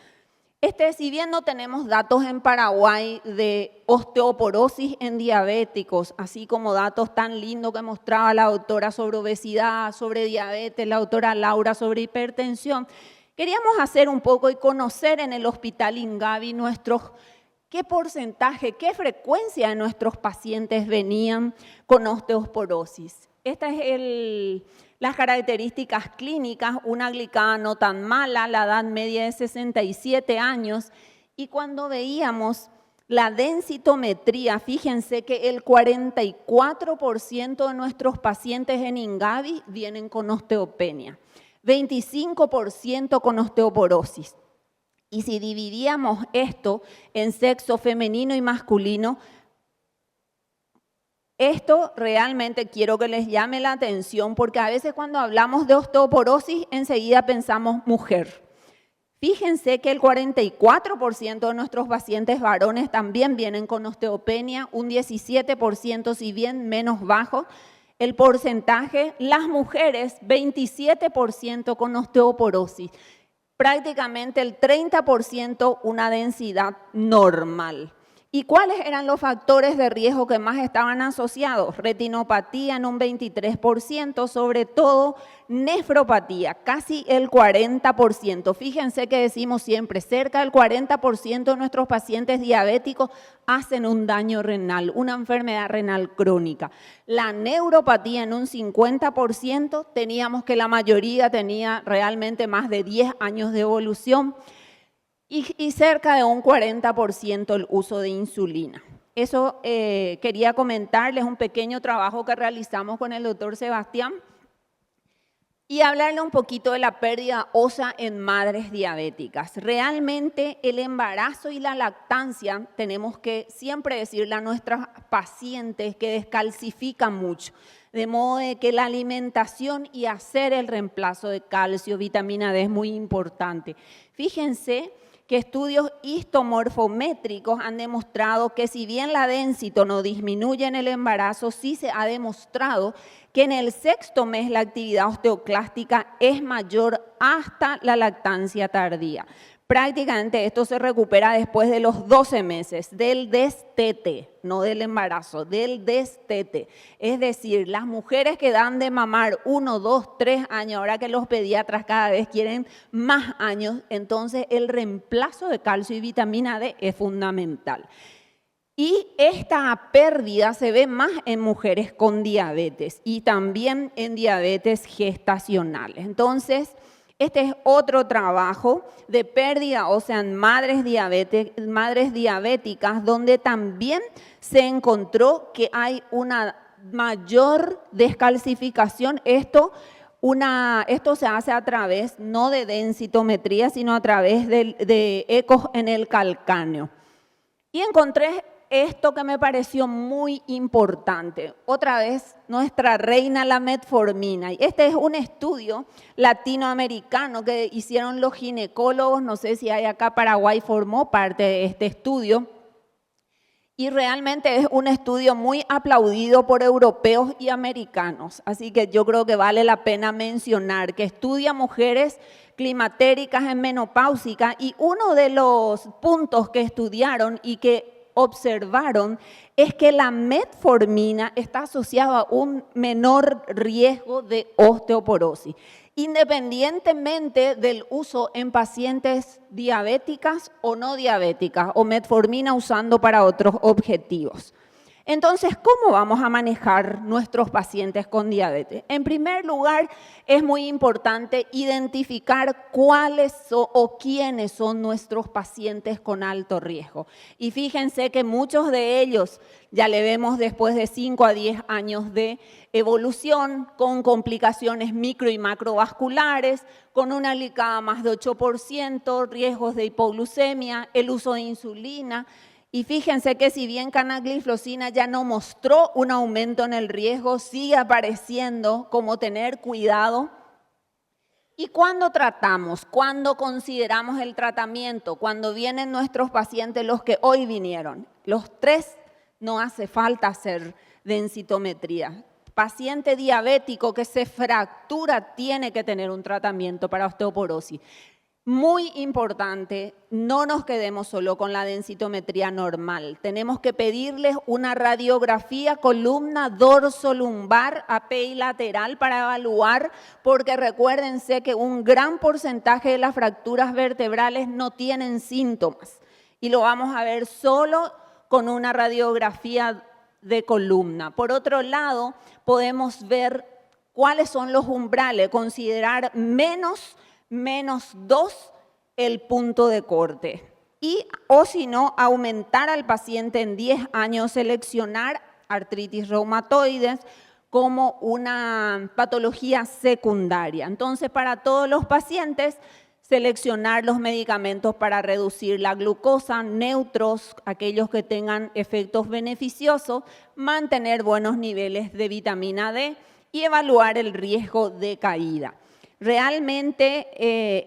Si bien no tenemos datos en Paraguay de osteoporosis en diabéticos, así como datos tan lindos que mostraba la doctora sobre obesidad, sobre diabetes, la doctora Laura sobre hipertensión, queríamos hacer un poco y conocer en el Hospital Ingavi qué porcentaje, qué frecuencia de nuestros pacientes venían con osteoporosis. Estas es las características clínicas, una glicada no tan mala, la edad media de 67 años, y cuando veíamos la densitometría, fíjense que el 44% de nuestros pacientes en Ingavi vienen con osteopenia, 25% con osteoporosis. Y si dividíamos esto en sexo femenino y masculino, esto realmente quiero que les llame la atención porque a veces cuando hablamos de osteoporosis enseguida pensamos mujer. Fíjense que el 44% de nuestros pacientes varones también vienen con osteopenia, un 17% si bien menos bajo. El porcentaje, las mujeres 27% con osteoporosis. Prácticamente el 30% una densidad normal. ¿Y cuáles eran los factores de riesgo que más estaban asociados? Retinopatía en un 23%, sobre todo nefropatía, casi el 40%. Fíjense que decimos siempre, cerca del 40% de nuestros pacientes diabéticos hacen un daño renal, una enfermedad renal crónica. La neuropatía en un 50%, teníamos que la mayoría tenía realmente más de 10 años de evolución. Y cerca de un 40% el uso de insulina. Eso quería comentarles, un pequeño trabajo que realizamos con el doctor Sebastián y hablarle un poquito de la pérdida ósea en madres diabéticas. Realmente el embarazo y la lactancia, tenemos que siempre decirle a nuestras pacientes que descalcifican mucho, de modo de que la alimentación y hacer el reemplazo de calcio, vitamina D es muy importante. Fíjense que estudios histomorfométricos han demostrado que si bien la densito no disminuye en el embarazo, sí se ha demostrado que en el 6º mes la actividad osteoclástica es mayor hasta la lactancia tardía. Prácticamente esto se recupera después de los 12 meses del destete, no del embarazo, del destete. Es decir, las mujeres que dan de mamar 1, 2, 3 años, ahora que los pediatras cada vez quieren más años, entonces el reemplazo de calcio y vitamina D es fundamental. Y esta pérdida se ve más en mujeres con diabetes y también en diabetes gestacionales. Entonces, Este es otro trabajo de pérdida ósea en madres diabéticas, donde también se encontró que hay una mayor descalcificación. Esto se hace a través no de densitometría, sino a través de ecos en el calcáneo. Y encontré esto que me pareció muy importante. Otra vez, nuestra reina, la metformina. Y este es un estudio latinoamericano que hicieron los ginecólogos. No sé si hay acá, Paraguay formó parte de este estudio. Y realmente es un estudio muy aplaudido por europeos y americanos. Así que yo creo que vale la pena mencionar que estudia mujeres climatéricas en menopáusica, y uno de los puntos que estudiaron y que observaron es que la metformina está asociada a un menor riesgo de osteoporosis, independientemente del uso en pacientes diabéticas o no diabéticas, o metformina usando para otros objetivos. Entonces, ¿cómo vamos a manejar nuestros pacientes con diabetes? En primer lugar, es muy importante identificar cuáles son o quiénes son nuestros pacientes con alto riesgo. Y fíjense que muchos de ellos ya le vemos después de 5 a 10 años de evolución, con complicaciones micro y macrovasculares, con una glicada más de 8%, riesgos de hipoglucemia, el uso de insulina. Y fíjense que si bien canagliflozina ya no mostró un aumento en el riesgo, sigue apareciendo como tener cuidado. ¿Y cuándo tratamos? ¿Cuándo consideramos el tratamiento? Cuando vienen nuestros pacientes, los que hoy vinieron. Los 3 no hace falta hacer densitometría. Paciente diabético que se fractura tiene que tener un tratamiento para osteoporosis. Muy importante, no nos quedemos solo con la densitometría normal. Tenemos que pedirles una radiografía columna dorso-lumbar, API lateral, para evaluar, porque recuérdense que un gran porcentaje de las fracturas vertebrales no tienen síntomas. Y lo vamos a ver solo con una radiografía de columna. Por otro lado, podemos ver cuáles son los umbrales, considerar menos 2 el punto de corte. O si no, aumentar al paciente en 10 años, seleccionar artritis reumatoides como una patología secundaria. Entonces, para todos los pacientes, seleccionar los medicamentos para reducir la glucosa, neutros, aquellos que tengan efectos beneficiosos, mantener buenos niveles de vitamina D y evaluar el riesgo de caída. Realmente,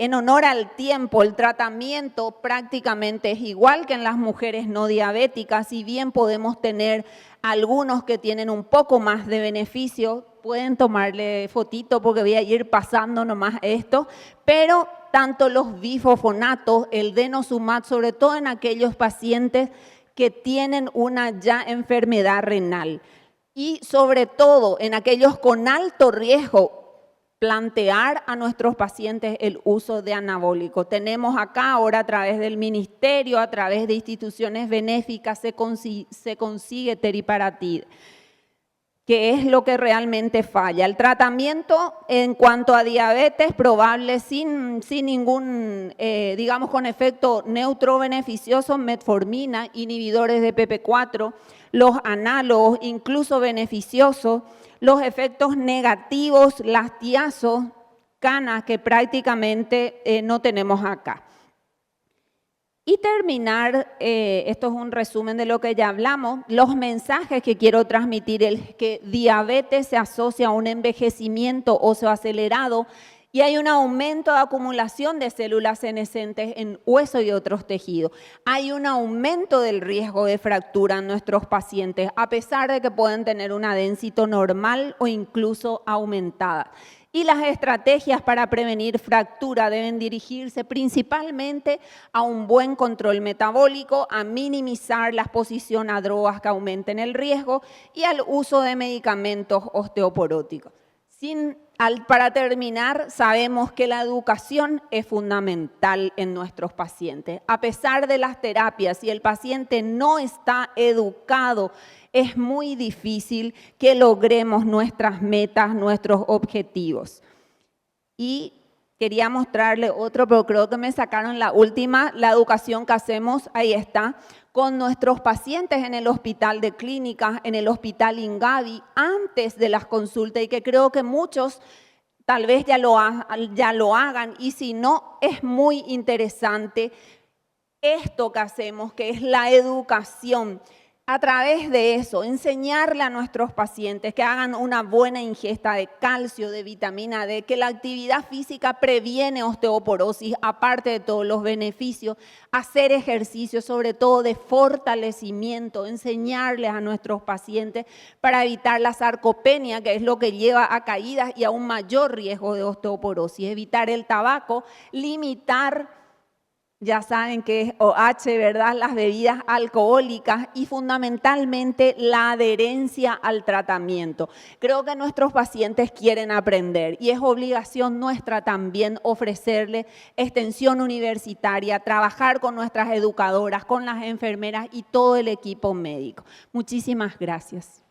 en honor al tiempo, el tratamiento prácticamente es igual que en las mujeres no diabéticas. Si bien podemos tener algunos que tienen un poco más de beneficio, pueden tomarle fotito porque voy a ir pasando nomás esto, pero tanto los bifosfonatos, el denosumab, sobre todo en aquellos pacientes que tienen una ya enfermedad renal, y sobre todo en aquellos con alto riesgo, plantear a nuestros pacientes el uso de anabólico. Tenemos acá ahora, a través del ministerio, a través de instituciones benéficas, se consigue teriparatide, que es lo que realmente falla. El tratamiento en cuanto a diabetes probable sin ningún, digamos, con efecto neutro beneficioso, metformina, inhibidores de PP4, los análogos, incluso beneficiosos, los efectos negativos, las tiazos, canas, que prácticamente no tenemos acá. Y terminar, esto es un resumen de lo que ya hablamos, los mensajes que quiero transmitir es que diabetes se asocia a un envejecimiento óseo acelerado y hay un aumento de acumulación de células senescentes en hueso y otros tejidos. Hay un aumento del riesgo de fractura en nuestros pacientes, a pesar de que pueden tener una densito normal o incluso aumentada. Y las estrategias para prevenir fractura deben dirigirse principalmente a un buen control metabólico, a minimizar la exposición a drogas que aumenten el riesgo y al uso de medicamentos osteoporóticos. Para terminar, sabemos que la educación es fundamental en nuestros pacientes. A pesar de las terapias, si el paciente no está educado, es muy difícil que logremos nuestras metas, nuestros objetivos. Y Quería mostrarle otro, pero creo que me sacaron la última, la educación que hacemos, ahí está, con nuestros pacientes en el hospital de clínicas, en el hospital Ingavi, antes de las consultas, y que creo que muchos tal vez ya lo hagan, y si no, es muy interesante esto que hacemos, que es la educación. A través de eso, enseñarle a nuestros pacientes que hagan una buena ingesta de calcio, de vitamina D, que la actividad física previene osteoporosis, aparte de todos los beneficios, hacer ejercicio, sobre todo de fortalecimiento, enseñarles a nuestros pacientes para evitar la sarcopenia, que es lo que lleva a caídas y a un mayor riesgo de osteoporosis, evitar el tabaco, limitar, ya saben que es OH, ¿verdad? Las bebidas alcohólicas y fundamentalmente la adherencia al tratamiento. Creo que nuestros pacientes quieren aprender y es obligación nuestra también ofrecerle extensión universitaria, trabajar con nuestras educadoras, con las enfermeras y todo el equipo médico. Muchísimas gracias.